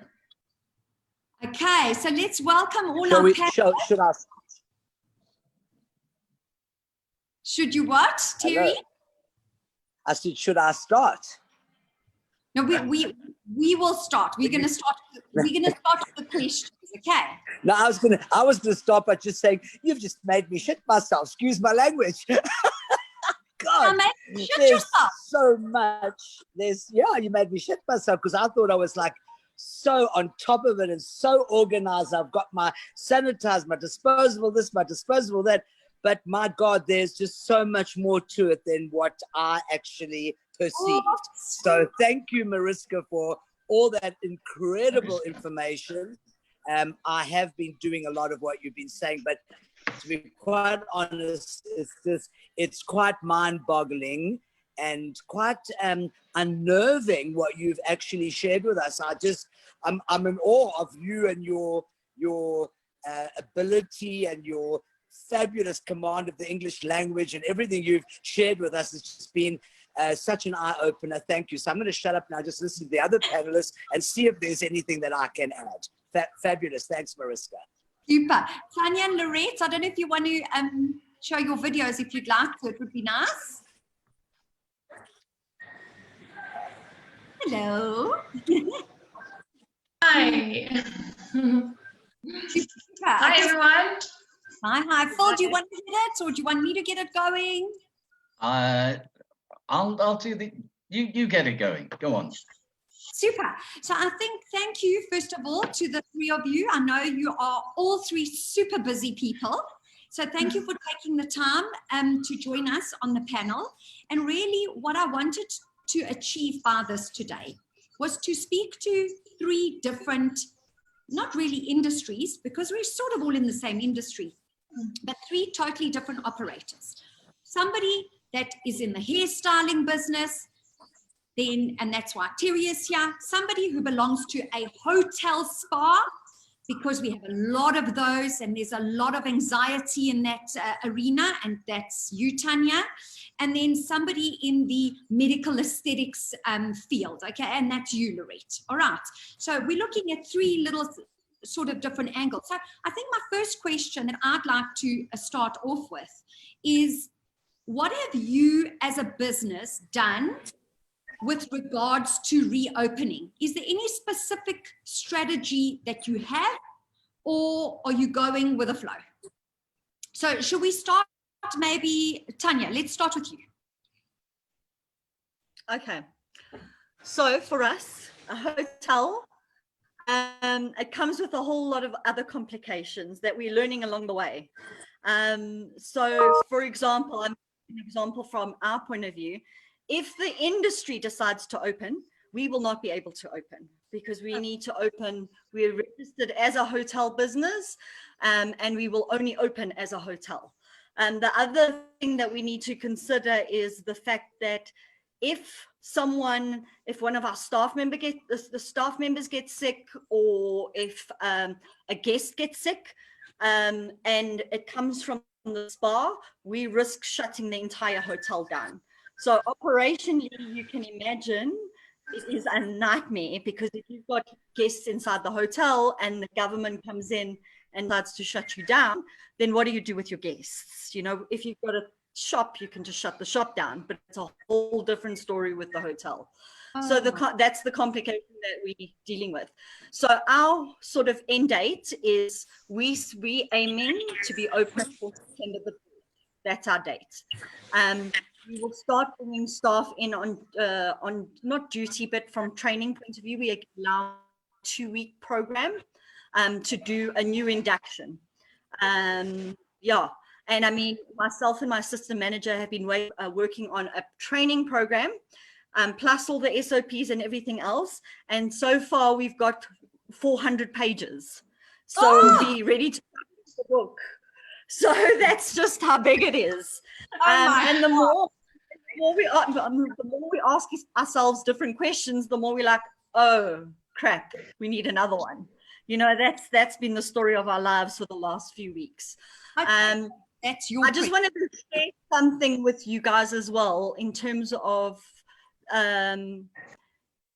[SPEAKER 12] Okay, so let's welcome all our panelists. Should you what, Terry?
[SPEAKER 13] Hello. I said, should I start?
[SPEAKER 12] No, we will start. We're gonna start. We're gonna start with the questions, okay?
[SPEAKER 13] No, I was gonna start by just saying, you've just made me shit myself. Excuse my language. God, there's so much. You made me shit myself because I thought I was like so on top of it and so organized. I've got my sanitizer, my disposable this, my disposable that. But my God, there's just so much more to it than what I actually perceived. So thank you, Marisa, for all that incredible information. I have been doing a lot of what you've been saying, but to be quite honest, it's quite mind-boggling and quite unnerving what you've actually shared with us. I'm in awe of you and your ability and your fabulous command of the English language and everything you've shared with us. It's just been such an eye-opener. Thank you. So I'm going to shut up now, just listen to the other panelists and see if there's anything that I can add. Fabulous. Thanks, Marisa.
[SPEAKER 12] Super. Tanya and Lourette, I don't know if you want to show your videos if you'd like to. It would be nice. Hello.
[SPEAKER 19] Hi. Hi, everyone.
[SPEAKER 12] Hi. Phil, do you want to hit it or do you want me to get it going?
[SPEAKER 1] I'll do the, you get it going. Go on.
[SPEAKER 12] Super. So I think thank you, first of all, to the three of you. I know you are all three super busy people. So thank you for taking the time to join us on the panel. And really what I wanted to achieve by this today was to speak to three different, not really industries, because we're sort of all in the same industry, but three totally different operators. Somebody that is in the hairstyling business, then, and that's why Terry is here, somebody who belongs to a hotel spa, because we have a lot of those and there's a lot of anxiety in that arena, and that's you, Tanya. And then somebody in the medical aesthetics field, okay, and that's you, Lourette. All right, so we're looking at three little sort of different angles. So I think my first question that I'd like to start off with is, what have you as a business done with regards to reopening? Is there any specific strategy that you have, or are you going with the flow? So should we start, maybe Tanya, let's start with you.
[SPEAKER 19] Okay, so for us, a hotel, it comes with a whole lot of other complications that we're learning along the way. So for example, I'm an example from our point of view. If the industry decides to open, we will not be able to open, because we need to open, we're registered as a hotel business, and we will only open as a hotel. And the other thing that we need to consider is the fact that if one of our staff members get sick, or if a guest gets sick, and it comes from the spa, we risk shutting the entire hotel down. So operationally, you can imagine it is a nightmare, because if you've got guests inside the hotel and the government comes in and starts to shut you down, then what do you do with your guests? You know, if you've got a shop, you can just shut the shop down, but it's a whole different story with the hotel. So that's the complication that we're dealing with. So our sort of end date is we aiming to be open for September the 4th. That's our date. We will start bringing staff in on not duty, but from training point of view. We allow a 2-week program to do a new induction. Yeah, and I mean, myself and my assistant manager have been working on a training program, plus all the SOPs and everything else. And so far, we've got 400 pages. So be ready to publish the book. So that's just how big it is. And the more we ask ourselves different questions, the more we're like, oh crap, we need another one. You know, that's been the story of our lives for the last few weeks. Okay.
[SPEAKER 12] That's your
[SPEAKER 19] I just wanted to share something with you guys as well in terms of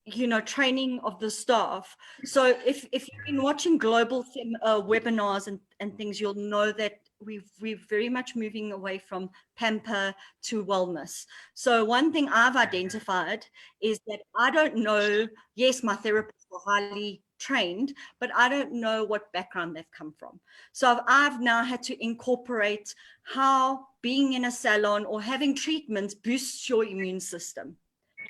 [SPEAKER 19] you know, training of the staff. So if you've been watching global webinars and things, you'll know that we're very much moving away from pamper to wellness. So one thing I've identified is that I don't know, yes, my therapists are highly trained, but I don't know what background they've come from. So I've now had to incorporate how being in a salon or having treatments boosts your immune system,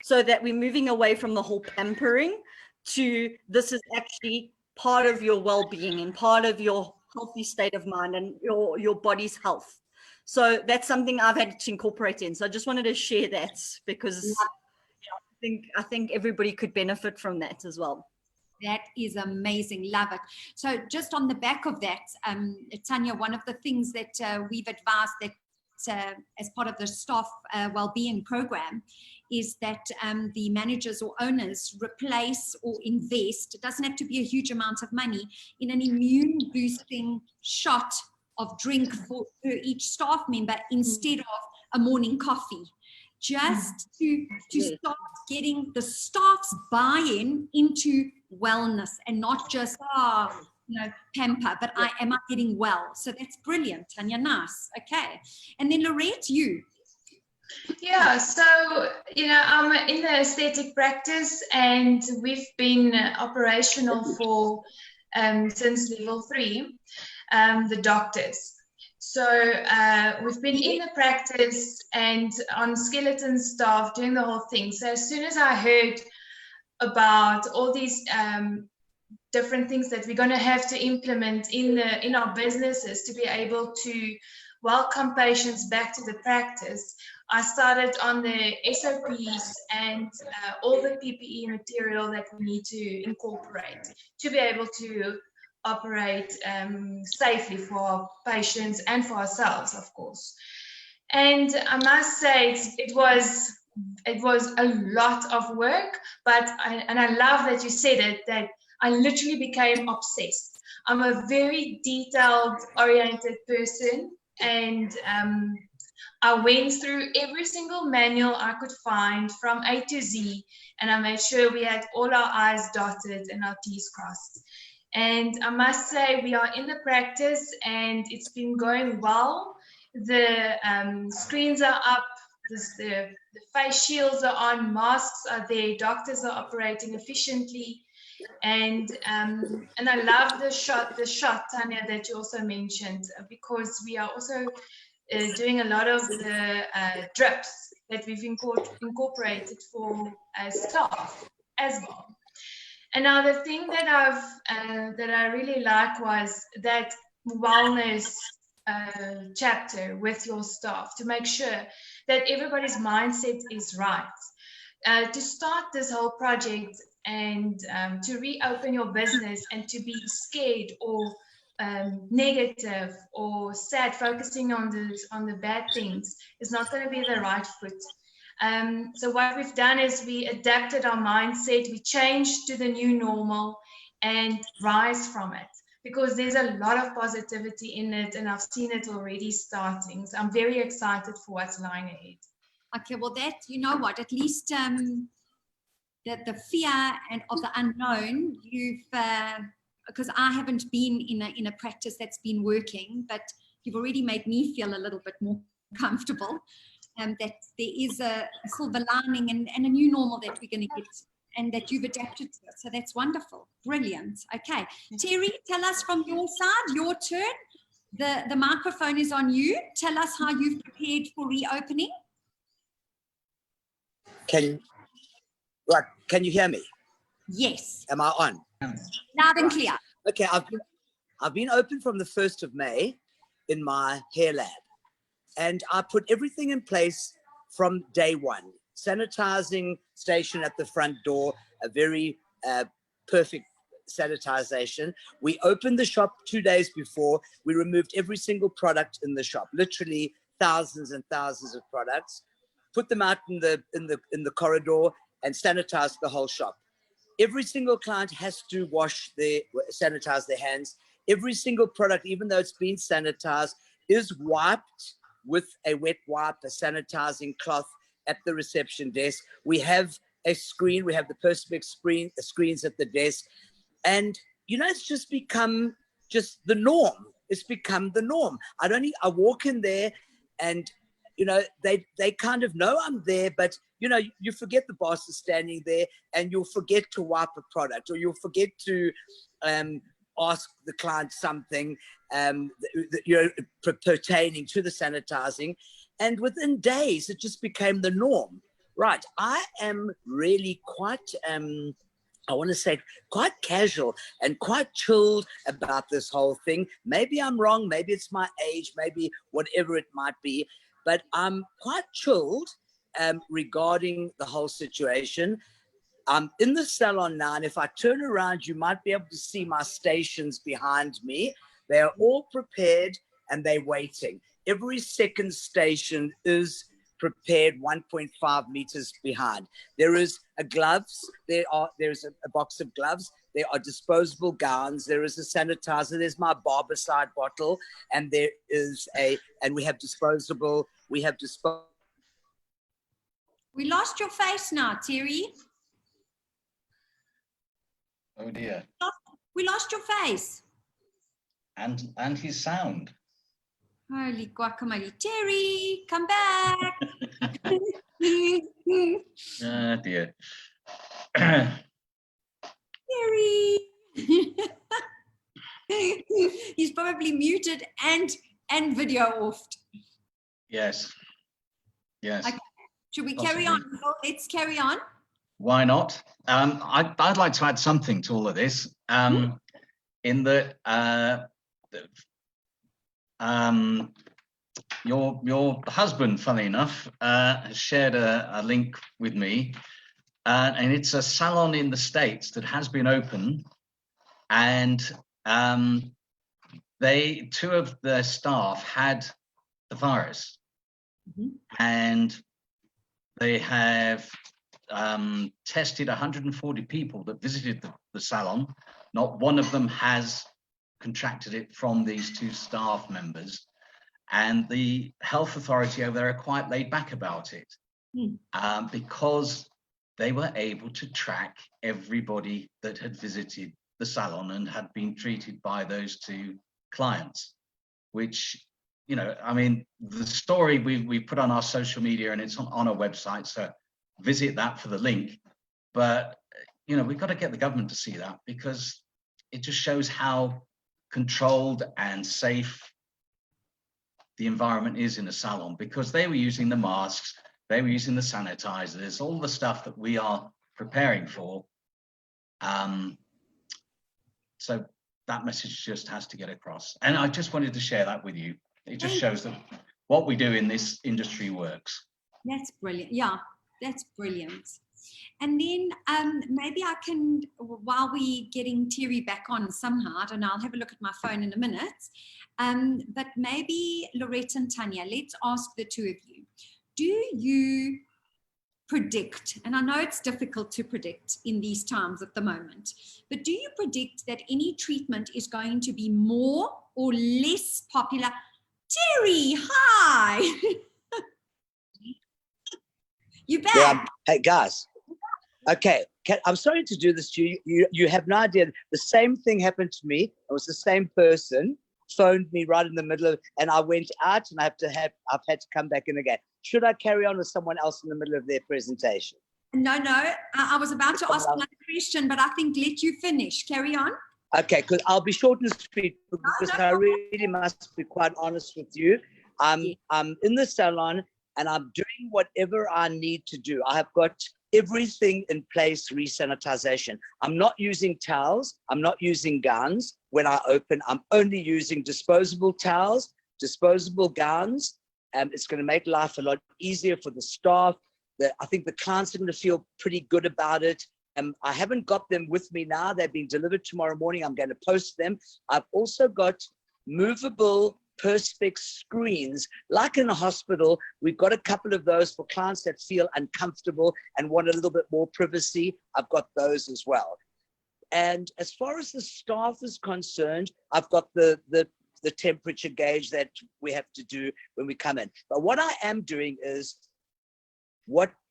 [SPEAKER 19] so that we're moving away from the whole pampering to this is actually part of your well-being and part of your healthy state of mind and your body's health. So that's something I've had to incorporate in. So I just wanted to share that, because you know, I think everybody could benefit from that as well.
[SPEAKER 12] That is amazing. Love it. So just on the back of that, Tanya, one of the things that we've advised that as part of the staff well-being program is that the managers or owners replace or invest, it doesn't have to be a huge amount of money, in an immune boosting shot of drink for each staff member instead of a morning coffee, just to start getting the staff's buy-in into wellness and not just you know, pamper, but am I getting well? So that's brilliant, Tanya. Nice. Okay. And then Lourette, you.
[SPEAKER 20] Yeah, so, you know, I'm in the aesthetic practice and we've been operational for since level 3, the doctors. So we've been in the practice and on skeleton staff doing the whole thing. So as soon as I heard, about all these different things that we're going to have to implement in our businesses to be able to welcome patients back to the practice, I started on the SOPs and all the PPE material that we need to incorporate to be able to operate safely for our patients and for ourselves, of course. And I must say it was a lot of work, but I love that you said it, that I literally became obsessed. I'm a very detailed oriented person, and I went through every single manual I could find from A to Z, and I made sure we had all our I's dotted and our T's crossed. And I must say we are in the practice and it's been going well. The screens are up, the face shields are on, masks are there, doctors are operating efficiently. And I love the shot, Tanya, that you also mentioned, because we are also doing a lot of the drips that we've incorporated for staff as well. Another thing that I really like was that wellness chapter with your staff, to make sure that everybody's mindset is right. To start this whole project and to reopen your business and to be scared or negative or sad, focusing on the bad things, is not going to be the right foot. So what we've done is we adapted our mindset, we changed to the new normal and rise from it, because there's a lot of positivity in it and I've seen it already starting. So I'm very excited for what's lying ahead.
[SPEAKER 12] Okay, well that, you know what, at least the fear and of the unknown, you've, because I haven't been in a practice that's been working, but you've already made me feel a little bit more comfortable. That there is a silver lining and a new normal that we're going to get, and that you've adapted to it. So that's wonderful. Brilliant. Okay. Terry, tell us from your side, your turn. The microphone is on you. Tell us how you've prepared for reopening.
[SPEAKER 13] Can you hear me?
[SPEAKER 12] Yes.
[SPEAKER 13] Am I on?
[SPEAKER 12] Loud and clear.
[SPEAKER 13] Okay, I've been open from the 1st of May in my hair lab. And I put everything in place from day one. Sanitizing station at the front door, a very perfect sanitization. We opened the shop 2 days before. We removed every single product in the shop, literally thousands and thousands of products, put them out in the corridor and sanitized the whole shop. Every single client has to sanitize their hands. Every single product, even though it's been sanitized, is wiped with a wet wipe, a sanitizing cloth at the reception desk. We have a screen, we have the Perspex screens at the desk. And, you know, it's just become just the norm. It's become the norm. I walk in there and, you know, they kind of know I'm there, but, you know, you forget the boss is standing there and you'll forget to wipe a product, or you'll forget to ask the client something pertaining to the sanitizing, and within days it just became the norm. Right, I am really quite I want to say quite casual and quite chilled about this whole thing. Maybe I'm wrong, maybe it's my age, maybe whatever it might be, but I'm quite chilled regarding the whole situation. I'm in the salon now, and if I turn around, you might be able to see my stations behind me. They are all prepared and they're waiting. Every second station is prepared 1.5 meters behind. There is gloves. There's a box of gloves. There are disposable gowns. There is a sanitizer. There's my Barbicide bottle, and there is and we have disposable. We
[SPEAKER 12] lost your face now, Terry.
[SPEAKER 1] Oh dear.
[SPEAKER 12] We lost your face.
[SPEAKER 1] And his sound.
[SPEAKER 12] Holy guacamole. Terry, come back.
[SPEAKER 1] Oh dear.
[SPEAKER 12] Terry. He's probably muted and video offed.
[SPEAKER 1] Yes. Yes.
[SPEAKER 12] Okay. Should we carry on? Let's carry on.
[SPEAKER 1] Why not? I'd like to add something to all of this. In that your husband, funny enough, has shared a link with me, and it's a salon in the States that has been open, and two of their staff had the virus, and they have tested 140 people that visited the salon. Not one of them has contracted it from these two staff members. And the health authority over there are quite laid back about it, because they were able to track everybody that had visited the salon and had been treated by those two clients, which, you know, I mean, the story we put on our social media and it's on our website, so visit that for the link. But, you know, we've got to get the government to see that, because it just shows how controlled and safe the environment is in a salon, because they were using the masks, they were using the sanitizers, all the stuff that we are preparing for. So that message just has to get across. And I just wanted to share that with you. It just shows that what we do in this industry works.
[SPEAKER 12] That's brilliant. Yeah, that's brilliant. And then maybe I can, while we're getting Terry back on somehow, I don't know, I'll have a look at my phone in a minute. But maybe Lourette and Tanya, let's ask the two of you. Do you predict, and I know it's difficult to predict in these times at the moment, but do you predict that any treatment is going to be more or less popular? Terry, hi! You back?
[SPEAKER 13] Yeah, hey, guys. Okay, I'm sorry to do this to you. You have no idea. The same thing happened to me. It was the same person phoned me right in the middle of, and I went out, and I've had to come back in again. Should I carry on with someone else in the middle of their presentation?
[SPEAKER 12] No. I was about to ask another question, but I think let you finish. Carry on.
[SPEAKER 13] Okay, because I'll be short and sweet, because I really must be quite honest with you. I'm in the salon, and I'm doing whatever I need to do. I have got everything in place, re-sanitization. I'm not using towels. I'm not using gowns when I open. I'm only using disposable towels, disposable gowns. It's going to make life a lot easier for the staff. I think the clients are going to feel pretty good about it. I haven't got them with me now. They're being delivered tomorrow morning. I'm going to post them. I've also got movable Perspex screens, like in a hospital. We've got a couple of those for clients that feel uncomfortable and want a little bit more privacy. I've got those as well. And as far as the staff is concerned, I've got the temperature gauge that we have to do when we come in. But what I am doing is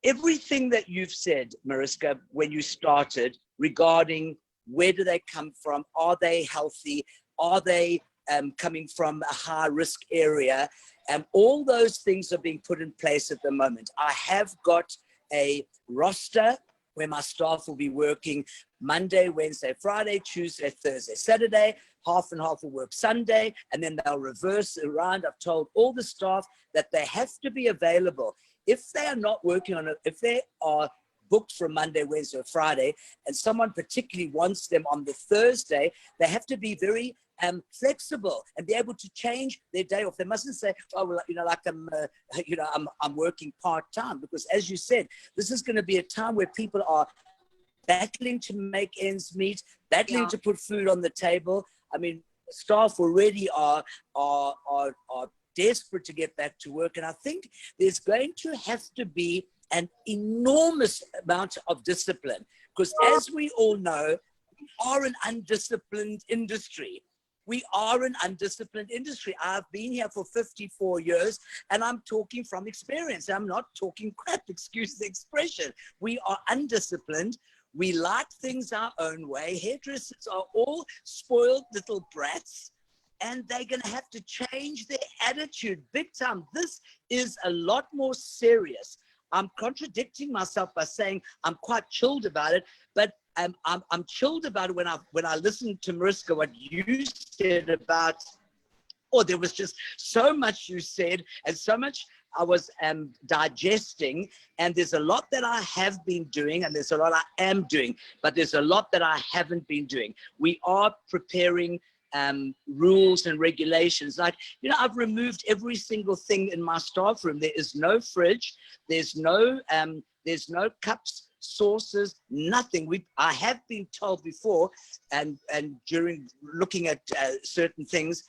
[SPEAKER 13] everything that you've said, Marisa, when you started, regarding where do they come from, are they healthy, are they coming from a high risk area, and all those things are being put in place at the moment. I have got a roster where my staff will be working Monday, Wednesday, Friday, Tuesday, Thursday, Saturday. Half and half will work Sunday, and then they'll reverse around. I've told all the staff that they have to be available. If they are not working on it, if they are booked from Monday, Wednesday, or Friday, and someone particularly wants them on the Thursday, they have to be very flexible and be able to change their day off. They mustn't say, oh, well, you know, like I'm working part-time, because as you said, this is going to be a time where people are battling to make ends meet, battling to put food on the table. I mean, staff already are desperate to get back to work. And I think there's going to have to be an enormous amount of discipline, because as we all know, we are an undisciplined industry. We are an undisciplined industry. I've been here for 54 years, and I'm talking from experience. I'm not talking crap, excuse the expression. We are undisciplined. We like things our own way. Hairdressers are all spoiled little brats, and they're going to have to change their attitude big time. This is a lot more serious. I'm contradicting myself by saying I'm quite chilled about it, but I'm chilled about it when I listened to Marisa, what you said about before. There was just so much you said and so much I was digesting, and there's a lot that I have been doing and there's a lot I am doing, but there's a lot that I haven't been doing. We are preparing rules and regulations. Like, you know, I've removed every single thing in my staff room. There is no fridge, there's no cups, saucers, nothing. I have been told before, and during looking at certain things,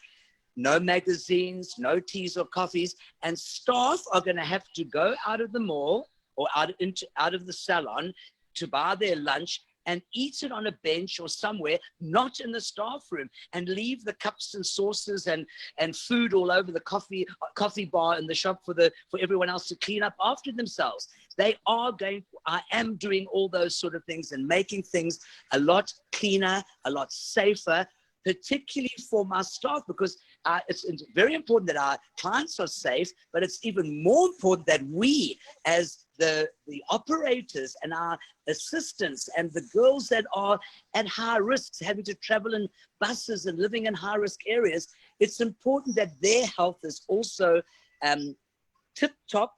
[SPEAKER 13] no magazines, no teas or coffees, and staff are going to have to go out of the mall or out of the salon to buy their lunch and eat it on a bench or somewhere, not in the staff room, and leave the cups and saucers and food all over the coffee bar in the shop for everyone else to clean up after themselves. I am doing all those sort of things and making things a lot cleaner, a lot safer, particularly for my staff, because it's very important that our clients are safe, but it's even more important that we, as the operators and our assistants and the girls that are at high risks, having to travel in buses and living in high risk areas, it's important that their health is also tip-top,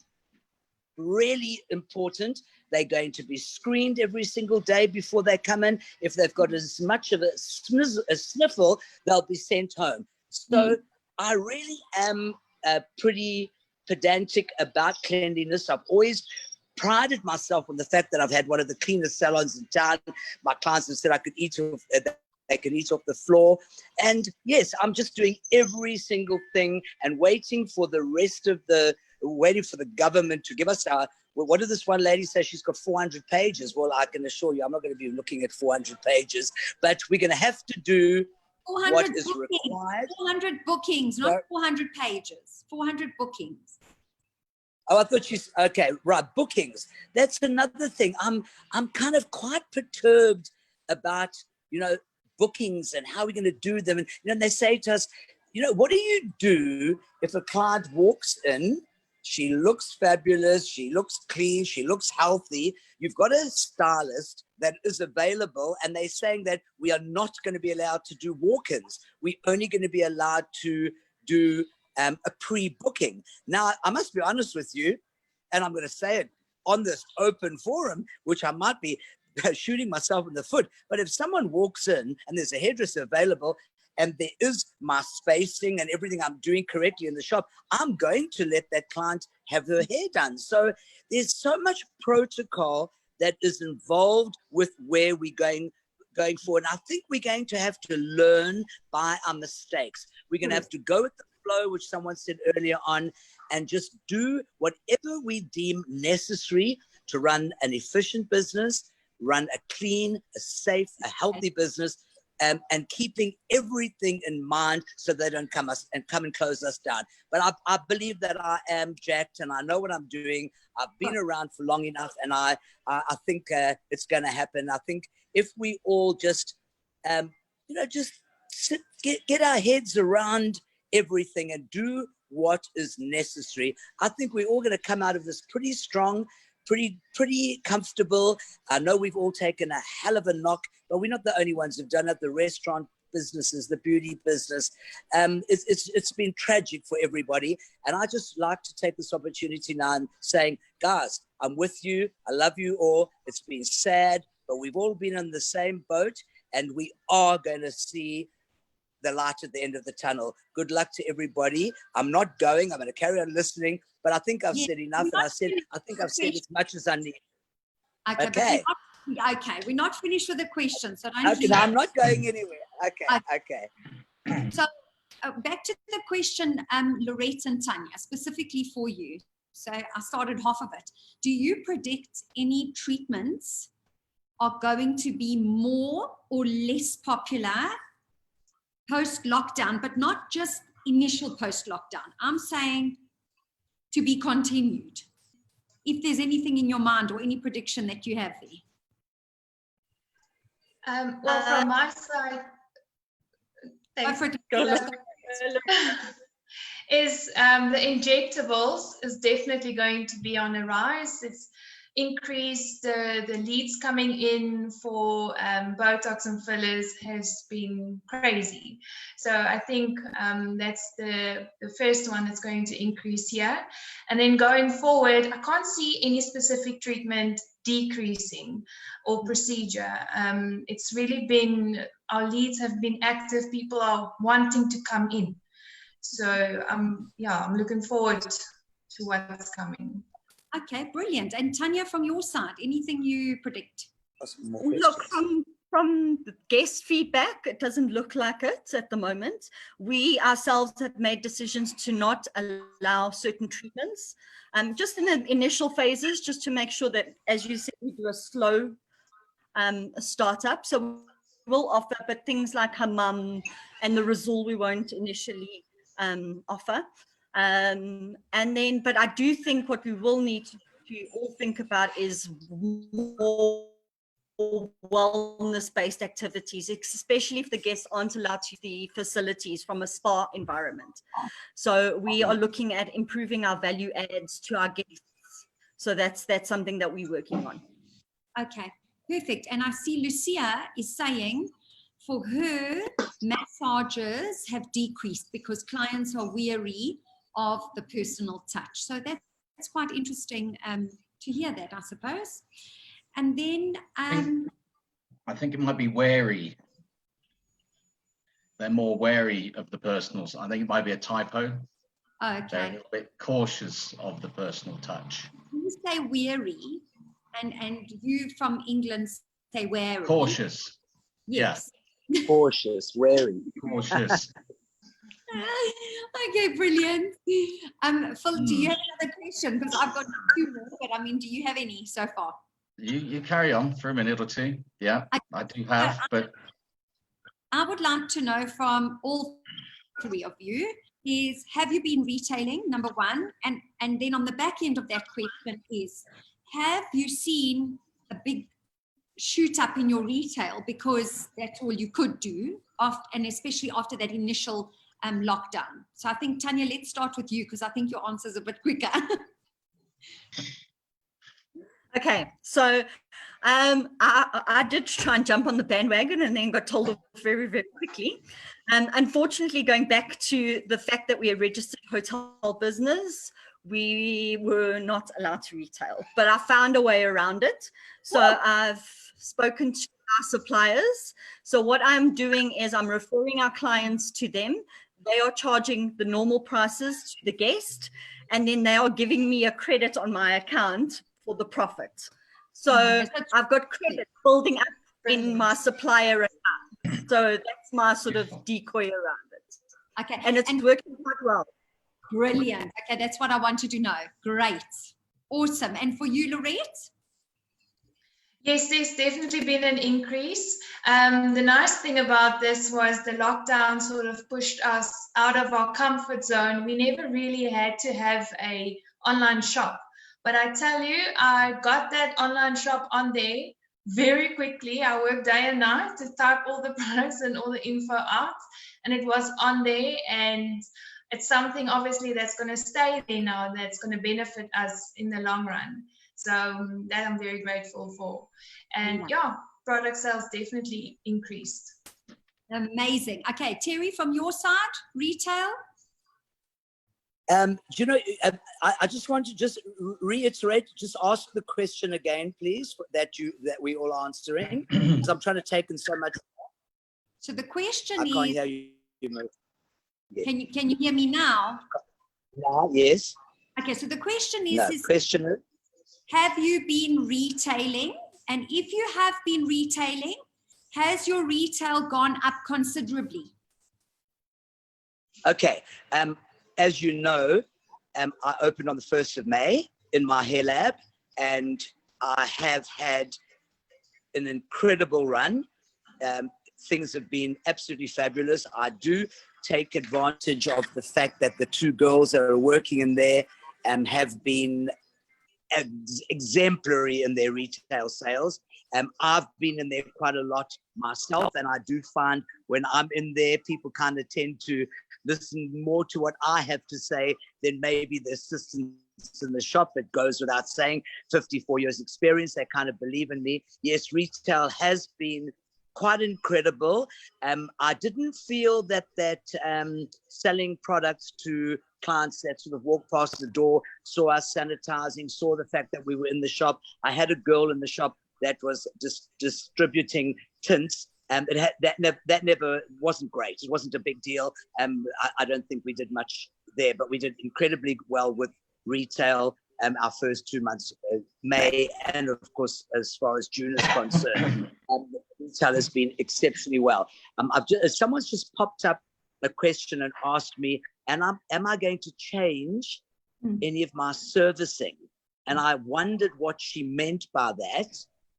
[SPEAKER 13] really important. They're going to be screened every single day before they come in. If they've got as much of a sniffle, they'll be sent home. So I really am pretty pedantic about cleanliness. I've always prided myself on the fact that I've had one of the cleanest salons in town. My clients have said they can eat off the floor. And yes, I'm just doing every single thing and waiting for the government to give us what did this one lady say? She's got 400 pages. Well, I can assure you, I'm not going to be looking at 400 pages, but we're going to have to do what is required.
[SPEAKER 12] 400 bookings, not 400 pages. 400 bookings.
[SPEAKER 13] Oh, I thought okay, right, bookings. That's another thing. I'm kind of quite perturbed about, you know, bookings and how we're going to do them. And, you know, they say to us, you know, what do you do if a client walks in, she looks fabulous, she looks clean, she looks healthy, you've got a stylist that is available, and they're saying that we are not going to be allowed to do walk-ins. We're only going to be allowed to do a pre-booking. Now, I must be honest with you, and I'm going to say it on this open forum, which I might be shooting myself in the foot, but if someone walks in and there's a hairdresser available and there is my spacing and everything I'm doing correctly in the shop, I'm going to let that client have her hair done. So there's so much protocol that is involved with where we're going forward. And I think we're going to have to learn by our mistakes. We're going to have to go with the flow, which someone said earlier on, and just do whatever we deem necessary to run an efficient business, run a clean, a safe, a healthy business, and keeping everything in mind so they don't come and close us down. But I believe that I am jacked and I know what I'm doing. I've been around for long enough, and I think it's going to happen. I think if we all just, just get our heads around everything and do what is necessary, I think we're all going to come out of this pretty strong, pretty comfortable. I know we've all taken a hell of a knock, but we're not the only ones who've done it. The restaurant businesses, the beauty business, it's been tragic for everybody. And I just like to take this opportunity now and saying, guys, I'm with you. I love you all. It's been sad, but we've all been in the same boat, and we are going to see the light at the end of the tunnel. Good luck to everybody. I'm not going. I'm going to carry on listening, but I think I've said enough, and I think I've said as much as I need. Okay.
[SPEAKER 12] We're not finished with the question, so don't.
[SPEAKER 13] Okay, no, I'm not going anywhere. Okay.
[SPEAKER 12] So back to the question, Lourette and Tanya, specifically for you. So I started half of it. Do you predict any treatments are going to be more or less popular post-lockdown, but not just initial post-lockdown? I'm saying to be continued. If there's anything in your mind or any prediction that you have there.
[SPEAKER 20] Well, from my side, is the injectables is definitely going to be on a rise. increase. The leads coming in for Botox and fillers has been crazy. So I think that's the first one that's going to increase here. And then going forward, I can't see any specific treatment decreasing or procedure. It's really been, our leads have been active. People are wanting to come in. So yeah, I'm looking forward to what's coming.
[SPEAKER 12] Okay, brilliant. And Tanya, from your side, anything you predict?
[SPEAKER 19] Look, from the guest feedback, it doesn't look like it at the moment. We ourselves have made decisions to not allow certain treatments, just in the initial phases, just to make sure that, as you said, we do a slow startup. So we'll offer, but things like hammam and the Razul we won't initially offer. And then, but I do think what we will need to all think about is more wellness-based activities, especially if the guests aren't allowed to the facilities from a spa environment. So we are looking at improving our value adds to our guests. So that's something that we're working on.
[SPEAKER 12] Okay, perfect. And I see Lucia is saying for her, massages have decreased because clients are weary of the personal touch. So that's quite interesting to hear that, I suppose. And then
[SPEAKER 1] I think it might be wary. They're more wary of the personals. I think it might be a typo.
[SPEAKER 12] Okay.
[SPEAKER 1] They're a little bit cautious of the personal touch.
[SPEAKER 12] You say weary, and you from England say wary.
[SPEAKER 1] Cautious.
[SPEAKER 12] Yes.
[SPEAKER 1] Yeah.
[SPEAKER 13] Cautious, wary.
[SPEAKER 1] Cautious.
[SPEAKER 12] Okay, brilliant. Phil, do you have another question? Because I've got 2 more, but I mean, do you have any so far?
[SPEAKER 1] You carry on for a minute or two. Yeah, I do have, but
[SPEAKER 12] I would like to know from all 3 of you is, have you been retailing, number 1? And then on the back end of that question is, have you seen a big shoot up in your retail because that's all you could do, and especially after that initial lockdown? So I think, Tanya, let's start with you because I think your answer is a bit quicker.
[SPEAKER 19] Okay, so I did try and jump on the bandwagon and then got told off very, very quickly. Unfortunately, going back to the fact that we are registered hotel business, we were not allowed to retail, but I found a way around it. So I've spoken to our suppliers. So what I'm doing is I'm referring our clients to them. They are charging the normal prices to the guest, and then they are giving me a credit on my account for the profit. So I've got credit building up in my supplier account. So that's my sort of decoy around it.
[SPEAKER 12] Okay.
[SPEAKER 19] And it's working quite well.
[SPEAKER 12] Brilliant. Okay, that's what I wanted to know. Great. Awesome. And for you, Lourette?
[SPEAKER 20] Yes, there's definitely been an increase. The nice thing about this was the lockdown sort of pushed us out of our comfort zone. We never really had to have an online shop. But I tell you, I got that online shop on there very quickly. I worked day and night to type all the products and all the info out, and it was on there. And it's something obviously that's going to stay there now, that's going to benefit us in the long run. So that I'm very grateful for. And yeah, product sales definitely increased.
[SPEAKER 12] Amazing. Okay, Terry, from your side, retail?
[SPEAKER 13] You know, I just want to just reiterate, just ask the question again, please, that we all answering, because I'm trying to take in so much.
[SPEAKER 12] So the question
[SPEAKER 13] I
[SPEAKER 12] is,
[SPEAKER 13] can't hear you. Yes.
[SPEAKER 12] Can you hear me now?
[SPEAKER 13] Now, yes.
[SPEAKER 12] Okay, so the question is,
[SPEAKER 13] question,
[SPEAKER 12] have you been retailing? And if you have been retailing, has your retail gone up considerably?
[SPEAKER 13] Okay. As you know, I opened on the 1st of May in my hair lab, and I have had an incredible run. Things have been absolutely fabulous. I do take advantage of the fact that the 2 girls that are working in there have been exemplary in their retail sales. I've been in there quite a lot myself, and I do find when I'm in there, people kind of tend to listen more to what I have to say than maybe the assistant in the shop. It goes without saying, 54 years experience, they kind of believe in me. Yes, retail has been quite incredible. I didn't feel that selling products to clients that sort of walked past the door, saw us sanitizing, saw the fact that we were in the shop. I had a girl in the shop that was just distributing tints. That never wasn't great. It wasn't a big deal. I don't think we did much there, but we did incredibly well with retail. Our first 2 months, May, and of course, as far as June is concerned, retail has been exceptionally well. Someone's just popped up a question and asked me, am I going to change any of my servicing? And I wondered what she meant by that.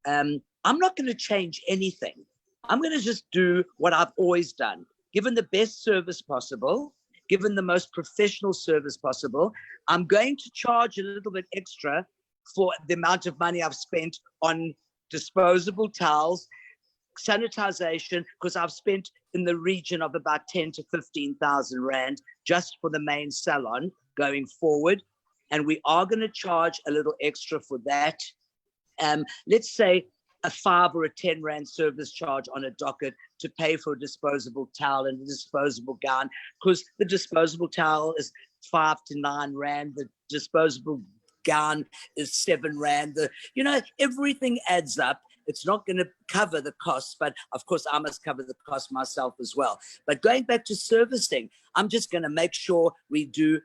[SPEAKER 13] I'm not going to change anything. I'm going to just do what I've always done, given the best service possible, given the most professional service possible. I'm going to charge a little bit extra for the amount of money I've spent on disposable towels, sanitization, because I've spent in the region of about 10 to 15,000 Rand just for the main salon going forward. And we are going to charge a little extra for that. Let's say a 5 or a 10 Rand service charge on a docket to pay for a disposable towel and a disposable gown, because the disposable towel is 5 to 9 Rand, the disposable gown is 7 Rand. Everything adds up. It's not going to cover the costs, but of course I must cover the cost myself as well. But going back to servicing, I'm just going to make sure we do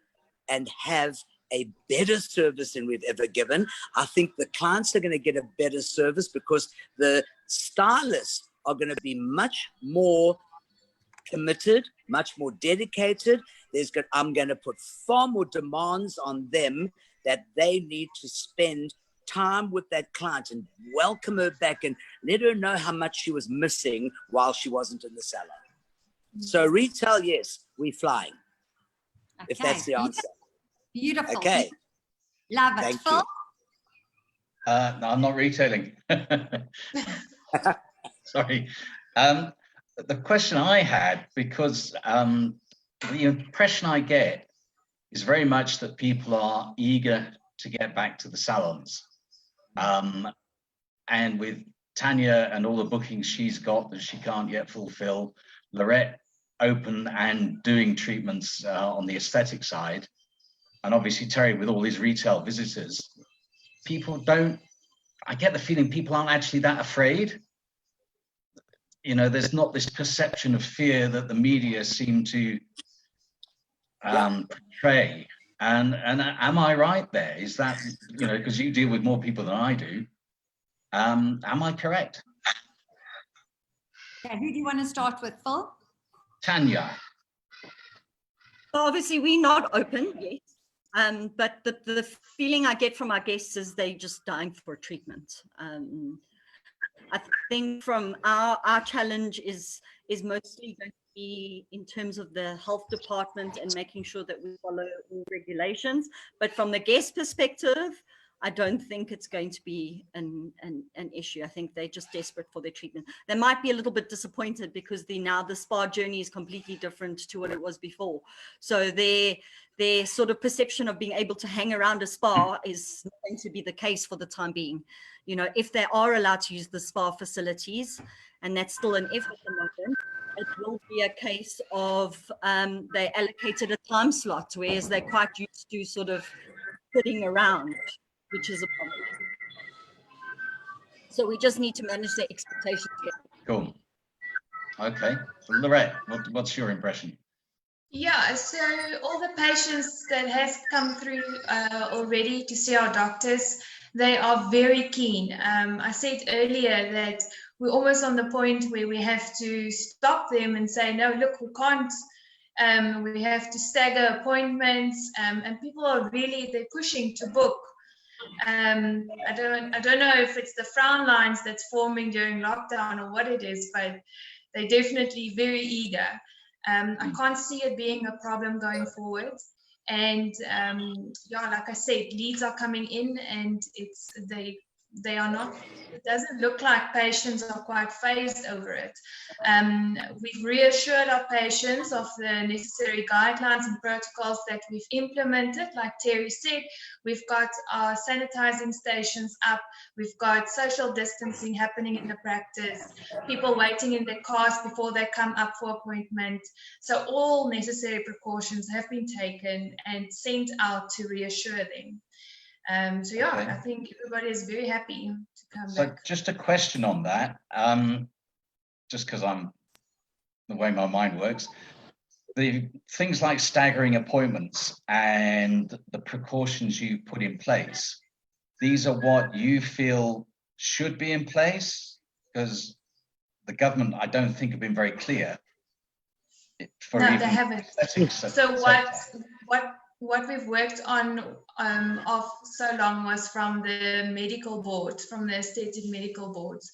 [SPEAKER 13] and have a better service than we've ever given. I think the clients are going to get a better service because the stylists are going to be much more committed, much more dedicated. I'm going to put far more demands on them that they need to spend time with that client and welcome her back and let her know how much she was missing while she wasn't in the salon. So retail, yes, we're flying. Okay. If that's the answer.
[SPEAKER 12] Beautiful.
[SPEAKER 13] Okay.
[SPEAKER 12] Love it.
[SPEAKER 13] Thank
[SPEAKER 12] Phil?
[SPEAKER 13] you.
[SPEAKER 1] No, I'm not retailing. Sorry. The question I had, because the impression I get is very much that people are eager to get back to the salons. And with Tanya and all the bookings she's got that she can't yet fulfill, Lourette open and doing treatments on the aesthetic side, and obviously Terry with all his retail visitors, I get the feeling people aren't actually that afraid. There's not this perception of fear that the media seem to portray. And am I right there? Is that, because you deal with more people than I do, am I correct?
[SPEAKER 12] Yeah, who do you want to start with, Phil?
[SPEAKER 1] Tanya.
[SPEAKER 19] Obviously, we're not open yet. But the feeling I get from our guests is they just dying for treatment. I think from our challenge is mostly going to be in terms of the health department and making sure that we follow all regulations. But from the guest perspective, I don't think it's going to be an issue. I think they're just desperate for their treatment. They might be a little bit disappointed because now the spa journey is completely different to what it was before. So their sort of perception of being able to hang around a spa is not going to be the case for the time being. If they are allowed to use the spa facilities, and that's still an if at the moment, it will be a case of they allocated a time slot, whereas they're quite used to sort of sitting around, which is a problem. So we just need to manage the expectations here.
[SPEAKER 1] Cool. Okay. So Lourette, what's your impression?
[SPEAKER 20] Yeah, so all the patients that has come through already to see our doctors, they are very keen. I said earlier that we're almost on the point where we have to stop them and say, no, look, we can't. We have to stagger appointments, and people are they're pushing to book. I don't know if it's the frown lines that's forming during lockdown or what it is, but they're definitely very eager. I can't see it being a problem going forward. And like I said, leads are coming in, and they are not, it doesn't look like patients are quite phased over it. We've reassured our patients of the necessary guidelines and protocols that we've implemented. Like Terry said, we've got our sanitizing stations up, we've got social distancing happening in the practice, people waiting in their cars before they come up for appointment. So all necessary precautions have been taken and sent out to reassure them. So yeah, okay. I think everybody is very happy to come back.
[SPEAKER 1] So just a question on that, just because I'm the way my mind works, the things like staggering appointments and the precautions you put in place, these are what you feel should be in place? Because the government, I don't think, have been very clear.
[SPEAKER 20] No, they haven't. So what we've worked on of so long was from the medical board, from the aesthetic medical boards.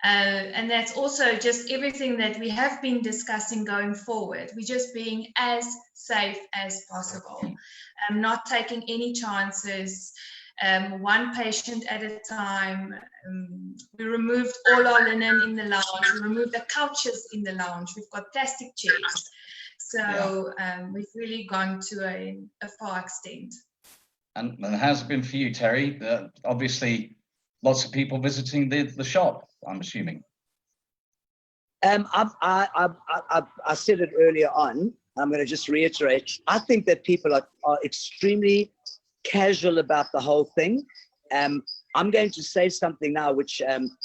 [SPEAKER 20] And that's also just everything that we have been discussing going forward. We're just being as safe as possible, not taking any chances, one patient at a time. We removed all our linen in the lounge. We removed the couches in the lounge. We've got plastic chairs. So we've really gone to a far extent.
[SPEAKER 1] And how's it been for you, Terry? Obviously, lots of people visiting the shop, I'm assuming.
[SPEAKER 13] I said it earlier on. I'm going to just reiterate. I think that people are extremely casual about the whole thing. I'm going to say something now which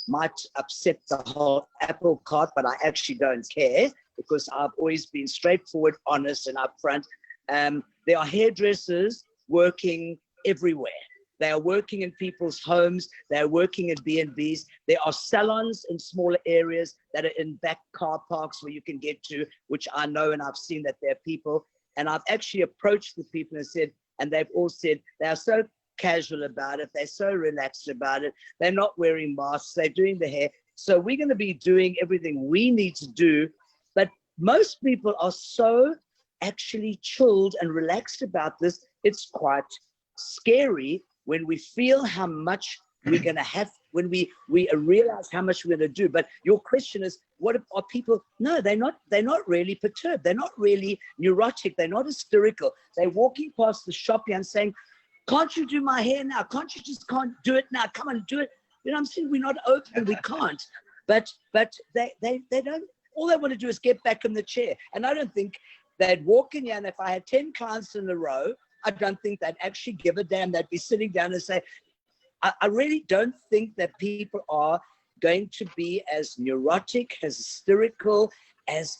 [SPEAKER 13] might upset the whole apple cart, but I actually don't care, because I've always been straightforward, honest, and upfront. There are hairdressers working everywhere. They are working in people's homes. They are working in B&Bs. There are salons in smaller areas that are in back car parks where you can get to, which I know, and I've seen that there are people. And I've actually approached the people and said, and they've all said they are so casual about it. They're so relaxed about it. They're not wearing masks. They're doing the hair. So we're going to be doing everything we need to do. But most people are so actually chilled and relaxed about this. It's quite scary when we feel how much we're going to have, when we realize how much we're going to do. But your question is, what are people? No, they're not really perturbed. They're not really neurotic. They're not hysterical. They're walking past the shop here and saying, can't you do my hair now? Can't you just do it now? Come on, do it. You know, I'm saying we're not open. We can't. But they don't. All they want to do is get back in the chair. And I don't think they'd walk in here, and if I had 10 clients in a row, I don't think they'd actually give a damn. They'd be sitting down and say, I really don't think that people are going to be as neurotic, as hysterical as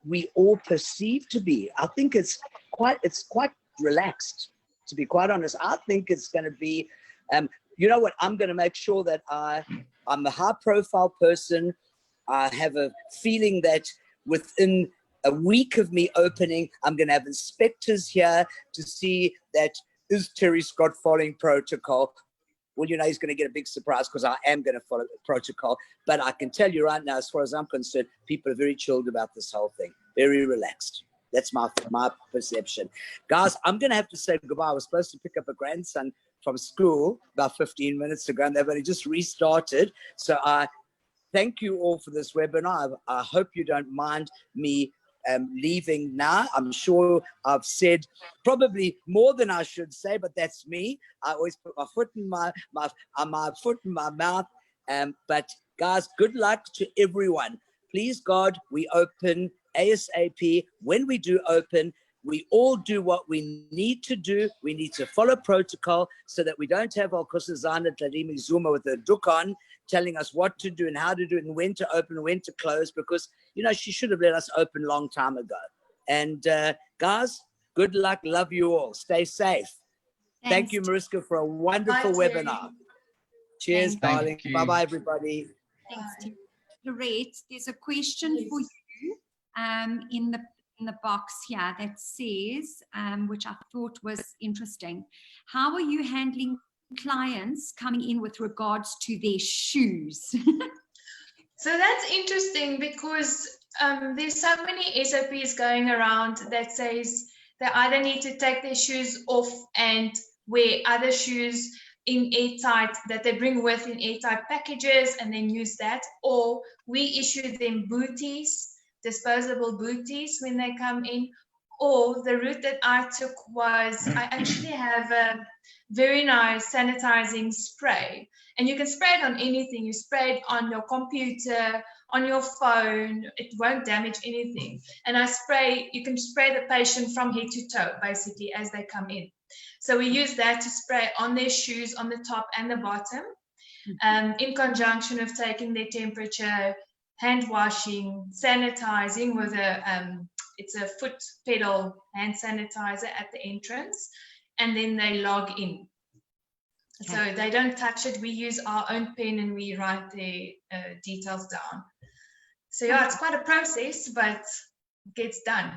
[SPEAKER 13] we all perceive to be. I think it's quite relaxed, to be quite honest. I think it's going to be, you know what, I'm going to make sure that I'm a high-profile person. I have a feeling that within a week of me opening, I'm going to have inspectors here to see that, is Terry Scott following protocol? Well, you know, he's going to get a big surprise because I am going to follow the protocol. But I can tell you right now, as far as I'm concerned, people are very chilled about this whole thing, very relaxed. That's my perception. Guys, I'm going to have to say goodbye. I was supposed to pick up a grandson from school about 15 minutes ago, and they've only just restarted. So I thank you all for this webinar. I hope you don't mind me leaving now. I'm sure I've said probably more than I should say, but that's me. I always put my foot in my foot in my mouth. But guys, good luck to everyone. Please God, we open ASAP. When we do open, we all do what we need to do. We need to follow protocol so that we don't have our Nkosazana Tladimi Zuma with a duck on telling us what to do and how to do it and when to open and when to close, because, you know, she should have let us open a long time ago. And guys, good luck. Love you all. Stay safe. Thank you, Mariska, for a wonderful webinar. Cheers, darling. Bye-bye, everybody.
[SPEAKER 12] Thanks. Lourette, there's a question for you in the box here that says, which I thought was interesting. How are you handling clients coming in with regards to their shoes?
[SPEAKER 20] So that's interesting because there's so many SOPs going around that says they either need to take their shoes off and wear other shoes. in airtight, that they bring with in airtight packages and then use that, or we issue them booties, disposable booties when they come in. Or the route that I took was, I actually have a very nice sanitizing spray, and you can spray it on anything. You spray it on your computer, on your phone, it won't damage anything. And you can spray the patient from head to toe, basically, as they come in. So we use that to spray on their shoes, on the top and the bottom, in conjunction with taking their temperature, hand washing, sanitizing with it's a foot pedal hand sanitizer at the entrance, and then they log in. Okay. So they don't touch it. We use our own pen and we write their details down. So yeah, it's quite a process, but it gets done.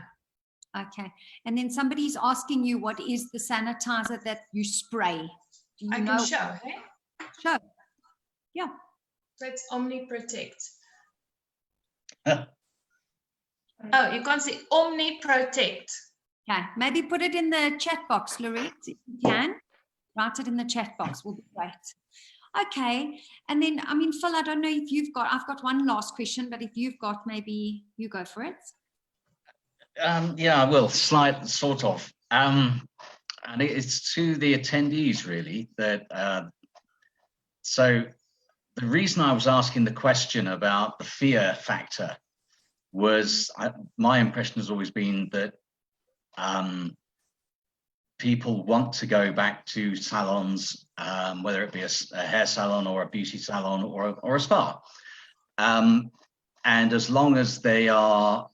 [SPEAKER 12] Okay. And then somebody's asking you, what is the sanitizer that you spray? Do you know?
[SPEAKER 20] Can show, hey?
[SPEAKER 12] Show. Yeah.
[SPEAKER 20] So it's Omni Protect. Oh, you can't see Omni Protect.
[SPEAKER 12] Okay, maybe put it in the chat box, Lourette, if you can. Write it in the chat box, will be great. Okay, and then, I mean, Phil, I don't know if you've got, I've got one last question, but if you've got, maybe you go for it.
[SPEAKER 1] Yeah, I will, sort of. And it's to the attendees, really, that, so the reason I was asking the question about the fear factor was, my impression has always been that people want to go back to salons, whether it be a hair salon or a beauty salon or a spa. And as long as they are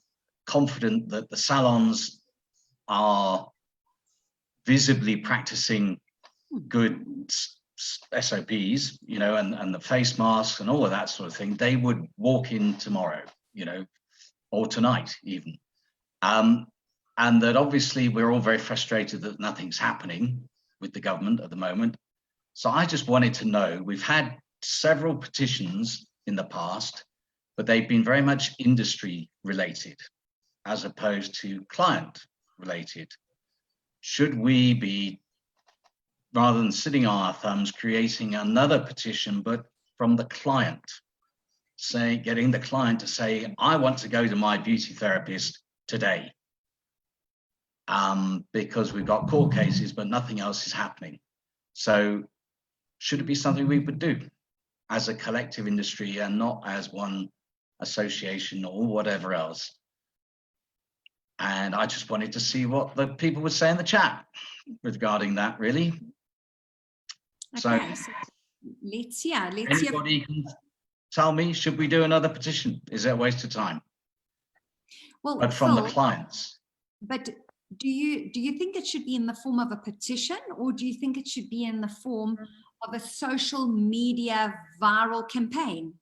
[SPEAKER 1] confident that the salons are visibly practicing good SOPs, you know, and the face masks and all of that sort of thing, they would walk in tomorrow, you know, or tonight even. And that obviously we're all very frustrated that nothing's happening with the government at the moment. So I just wanted to know, we've had several petitions in the past, but they've been very much industry related as opposed to client related. Should we be, rather than sitting on our thumbs, creating another petition, but from the client, getting the client to say, I want to go to my beauty therapist today, because we've got court cases, but nothing else is happening. So should it be something we would do as a collective industry and not as one association or whatever else? And I just wanted to see what the people would say in the chat regarding that, really.
[SPEAKER 12] Okay, so let's hear.
[SPEAKER 1] Anybody can tell me, should we do another petition? Is it a waste of time?
[SPEAKER 12] Well,
[SPEAKER 1] but from the clients.
[SPEAKER 12] But do you think it should be in the form of a petition, or do you think it should be in the form of a social media viral campaign?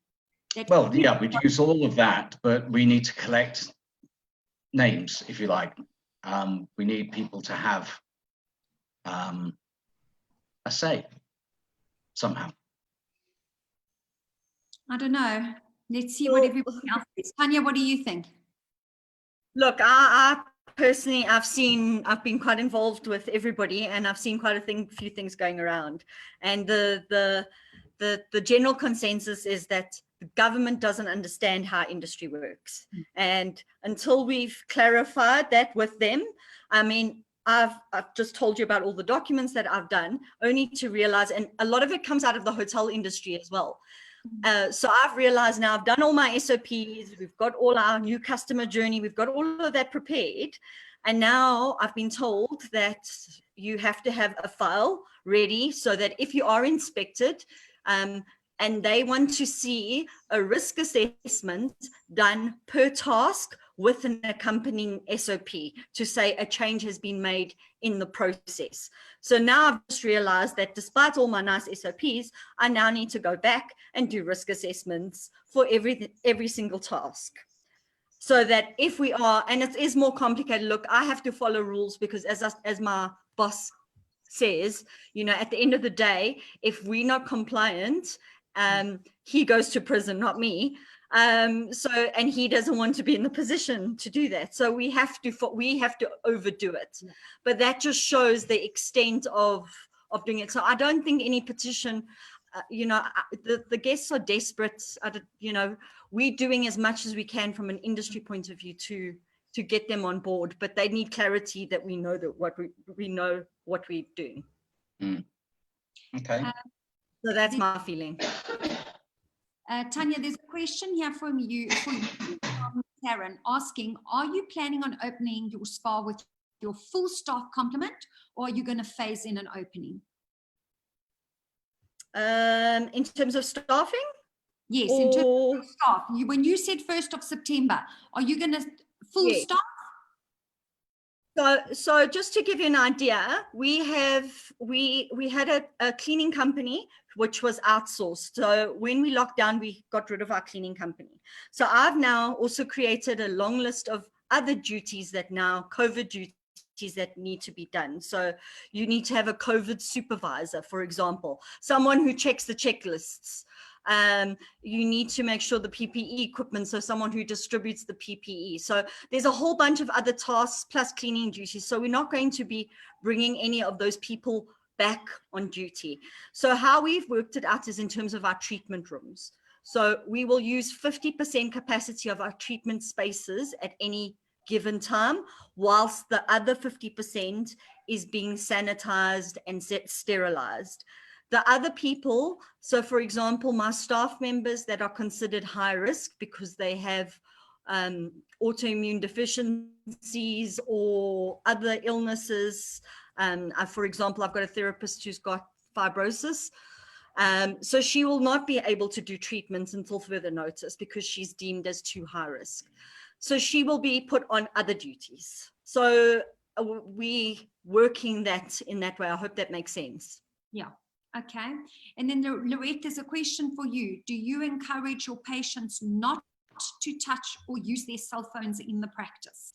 [SPEAKER 1] Well, yeah, we'd use all of that, but we need to collect names, if you like. We need people to have a say somehow.
[SPEAKER 12] I don't know. Let's see what everybody else thinks. Tanya, what do you think?
[SPEAKER 19] Look, I personally, I've been quite involved with everybody, and I've seen quite a few things going around. And the general consensus is that the government doesn't understand how industry works. And until we've clarified that with them, I mean, I've just told you about all the documents that I've done, only to realize, and a lot of it comes out of the hotel industry as well. So I've realized now, I've done all my SOPs, we've got all our new customer journey, we've got all of that prepared. And now I've been told that you have to have a file ready so that if you are inspected, and they want to see a risk assessment done per task with an accompanying SOP to say a change has been made in the process. So now I've just realized that despite all my nice SOPs, I now need to go back and do risk assessments for every single task. So that if we are, and it is more complicated, look, I have to follow rules because as my boss says, you know, at the end of the day, if we're not compliant, he goes to prison, not me. And he doesn't want to be in the position to do that. So we have to overdo it. But that just shows the extent of of doing it. So I don't think any petition, the guests are desperate. We're doing as much as we can from an industry point of view to get them on board, but they need clarity that we know that we know what we're doing.
[SPEAKER 1] Okay.
[SPEAKER 19] So that's my feeling.
[SPEAKER 12] Tanya, there's a question here from Karen asking, are you planning on opening your spa with your full staff complement, or are you going to phase in an opening?
[SPEAKER 19] In terms of staffing?
[SPEAKER 12] Yes, in terms of staff. When you said 1st of September, are you going to full staff?
[SPEAKER 19] So just to give you an idea, we had a cleaning company which was outsourced. So when we locked down, we got rid of our cleaning company. So I've now also created a long list of other duties that now COVID duties that need to be done. So you need to have a COVID supervisor, for example, someone who checks the checklists. You need to make sure the PPE equipment, so someone who distributes the PPE. So there's a whole bunch of other tasks plus cleaning duties. So we're not going to be bringing any of those people back on duty. So how we've worked it out is in terms of our treatment rooms. So we will use 50% capacity of our treatment spaces at any given time, whilst the other 50% is being sanitized and sterilized. The other people, so for example, my staff members that are considered high risk because they have autoimmune deficiencies or other illnesses. For example, I've got a therapist who's got fibrosis. So she will not be able to do treatments until further notice because she's deemed as too high risk. So she will be put on other duties. So we working that in that way. I hope that makes sense.
[SPEAKER 12] Yeah. Okay. And then Lourette, there's a question for you. Do you encourage your patients not to touch or use their cell phones in the practice?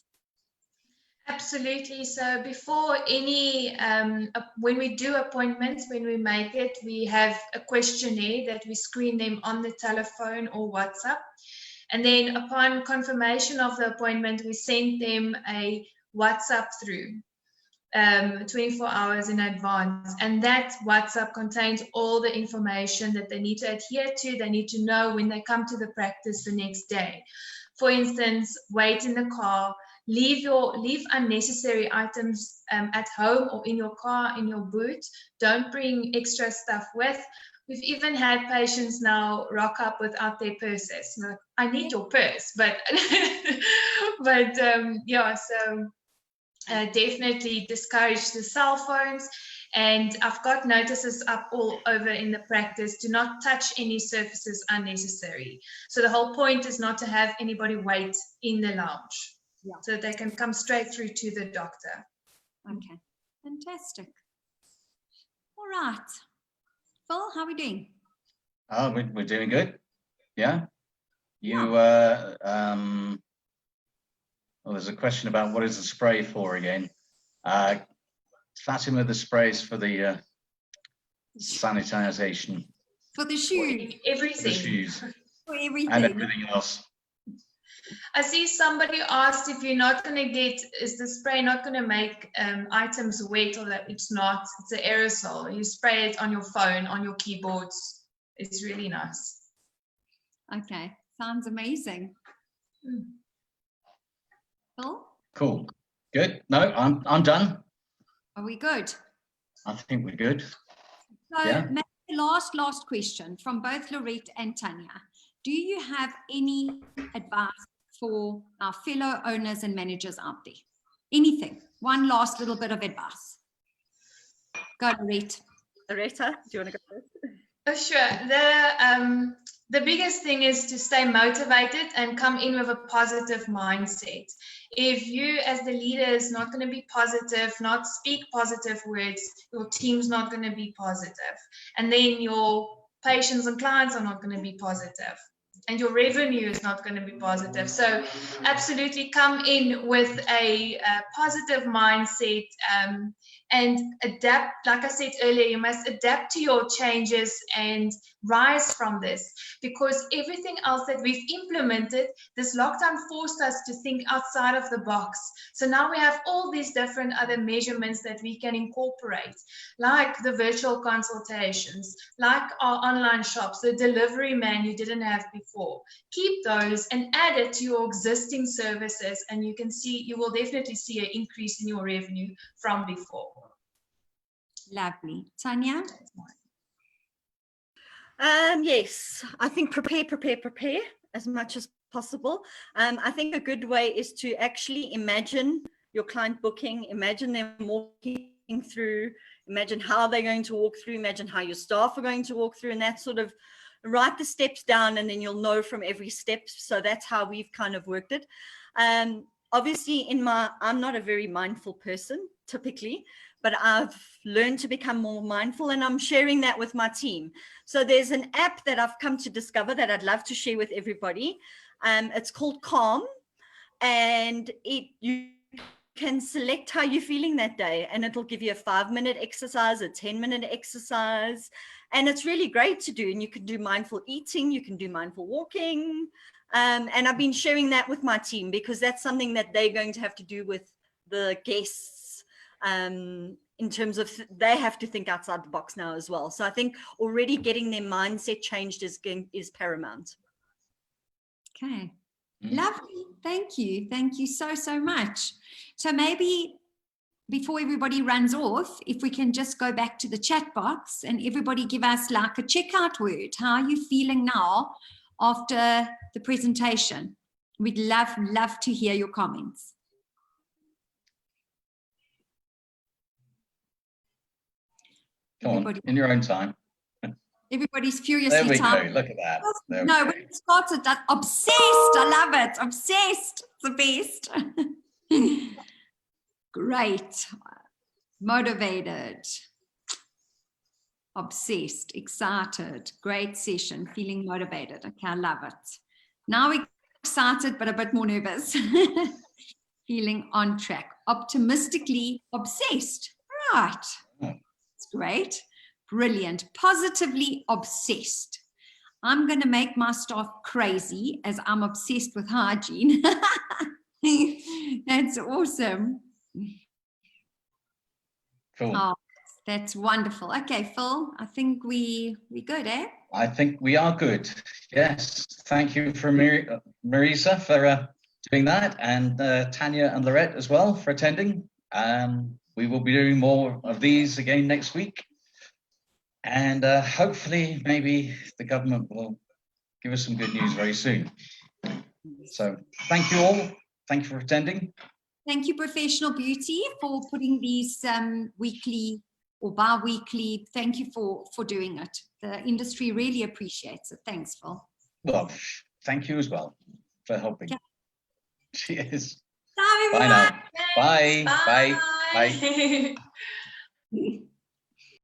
[SPEAKER 20] Absolutely. So before any, when we do appointments, when we make it, we have a questionnaire that we screen them on the telephone or WhatsApp. And then upon confirmation of the appointment, we send them a WhatsApp through 24 hours in advance. And that WhatsApp contains all the information that they need to adhere to. They need to know when they come to the practice the next day. For instance, wait in the car, leave unnecessary items at home or in your car, in your boot. Don't bring extra stuff with. We've even had patients now rock up without their purses. Like, I need your purse, but yeah, so definitely discourage the cell phones. And I've got notices up all over in the practice, do not touch any surfaces unnecessary. So the whole point is not to have anybody wait in the lounge. Yeah. So they can come straight through to the doctor.
[SPEAKER 12] Okay, fantastic. All right. Phil, how are we doing?
[SPEAKER 1] Oh, we're doing good. Yeah. Well, there's a question about what is the spray for again. Fatima, the sprays for the sanitization.
[SPEAKER 12] For the shoes.
[SPEAKER 20] Everything.
[SPEAKER 1] For the shoes.
[SPEAKER 12] For everything.
[SPEAKER 1] And everything else.
[SPEAKER 20] I see somebody asked if you're not going to get, is the spray not going to make items wet, or that it's not, it's an aerosol. You spray it on your phone, on your keyboards. It's really nice.
[SPEAKER 12] Okay, sounds amazing. Phil?
[SPEAKER 1] Cool. Good. No, I'm done.
[SPEAKER 12] Are we good?
[SPEAKER 1] I think we're good.
[SPEAKER 12] So yeah. Last question from both Lourette and Tanya. Do you have any advice for our fellow owners and managers out there? Anything? One last little bit of advice. Go, Lourette.
[SPEAKER 19] Loretta, do you want to go first?
[SPEAKER 20] Oh, sure. The biggest thing is to stay motivated and come in with a positive mindset. If you as the leader is not going to be positive, not speak positive words, your team's not going to be positive. And then your patients and clients are not going to be positive. And your revenue is not going to be positive. So absolutely come in with a positive mindset. and adapt. Like I said earlier, you must adapt to your changes and rise from this, because everything else that we've implemented, this lockdown forced us to think outside of the box. So now we have all these different other measurements that we can incorporate, like the virtual consultations, like our online shops, the delivery man you didn't have before. Keep those and add it to your existing services, and you will definitely see an increase in your revenue from before.
[SPEAKER 12] Lovely. Tanya?
[SPEAKER 19] Yes, I think prepare as much as possible. I think a good way is to actually imagine your client booking, imagine them walking through, imagine how they're going to walk through, imagine how your staff are going to walk through, and that sort of write the steps down, and then you'll know from every step. So that's how we've kind of worked it. Obviously I'm not a very mindful person typically, but I've learned to become more mindful, and I'm sharing that with my team. So there's an app that I've come to discover that I'd love to share with everybody. It's called Calm, and you can select how you're feeling that day, and it'll give you a 5-minute exercise, a 10-minute exercise, and it's really great to do. And you can do mindful eating, you can do mindful walking, and I've been sharing that with my team because that's something that they're going to have to do with the guests, in terms of they have to think outside the box now as well. So I think already getting their mindset changed is paramount.
[SPEAKER 12] Okay, lovely. Thank you. Thank you so much. So maybe before everybody runs off, if we can just go back to the chat box and everybody give us like a checkout word. How are you feeling now after the presentation? We'd love to hear your comments.
[SPEAKER 1] Come on, in your own time.
[SPEAKER 12] Everybody's furiously
[SPEAKER 1] There we
[SPEAKER 12] typing.
[SPEAKER 1] go. Look at that.
[SPEAKER 12] No, when it started, that obsessed. I love it. Obsessed. It's the best. Great. Motivated. Obsessed. Excited. Great session. Feeling motivated. Okay, I love it. Now we're excited, but a bit more nervous. Feeling on track. Optimistically obsessed. Right. It's great. Brilliant. Positively obsessed. I'm going to make my staff crazy as I'm obsessed with hygiene. That's awesome.
[SPEAKER 1] Cool.
[SPEAKER 12] Oh, that's wonderful. Okay, Phil, I think we're good, eh?
[SPEAKER 1] I think we are good. Yes. Thank you for Marisa for doing that, and Tanya and Lourette as well for attending. We will be doing more of these again next week. And hopefully maybe the government will give us some good news very soon. So thank you all. Thank you for attending.
[SPEAKER 12] Thank you, Professional Beauty, for putting these weekly or bi-weekly. Thank you for doing it. The industry really appreciates it. Thanks, Phil.
[SPEAKER 1] Well, thank you as well for helping.
[SPEAKER 12] Okay.
[SPEAKER 1] Cheers.
[SPEAKER 12] Bye,
[SPEAKER 1] Bye now. Bye. Bye. Bye.
[SPEAKER 20] Bye.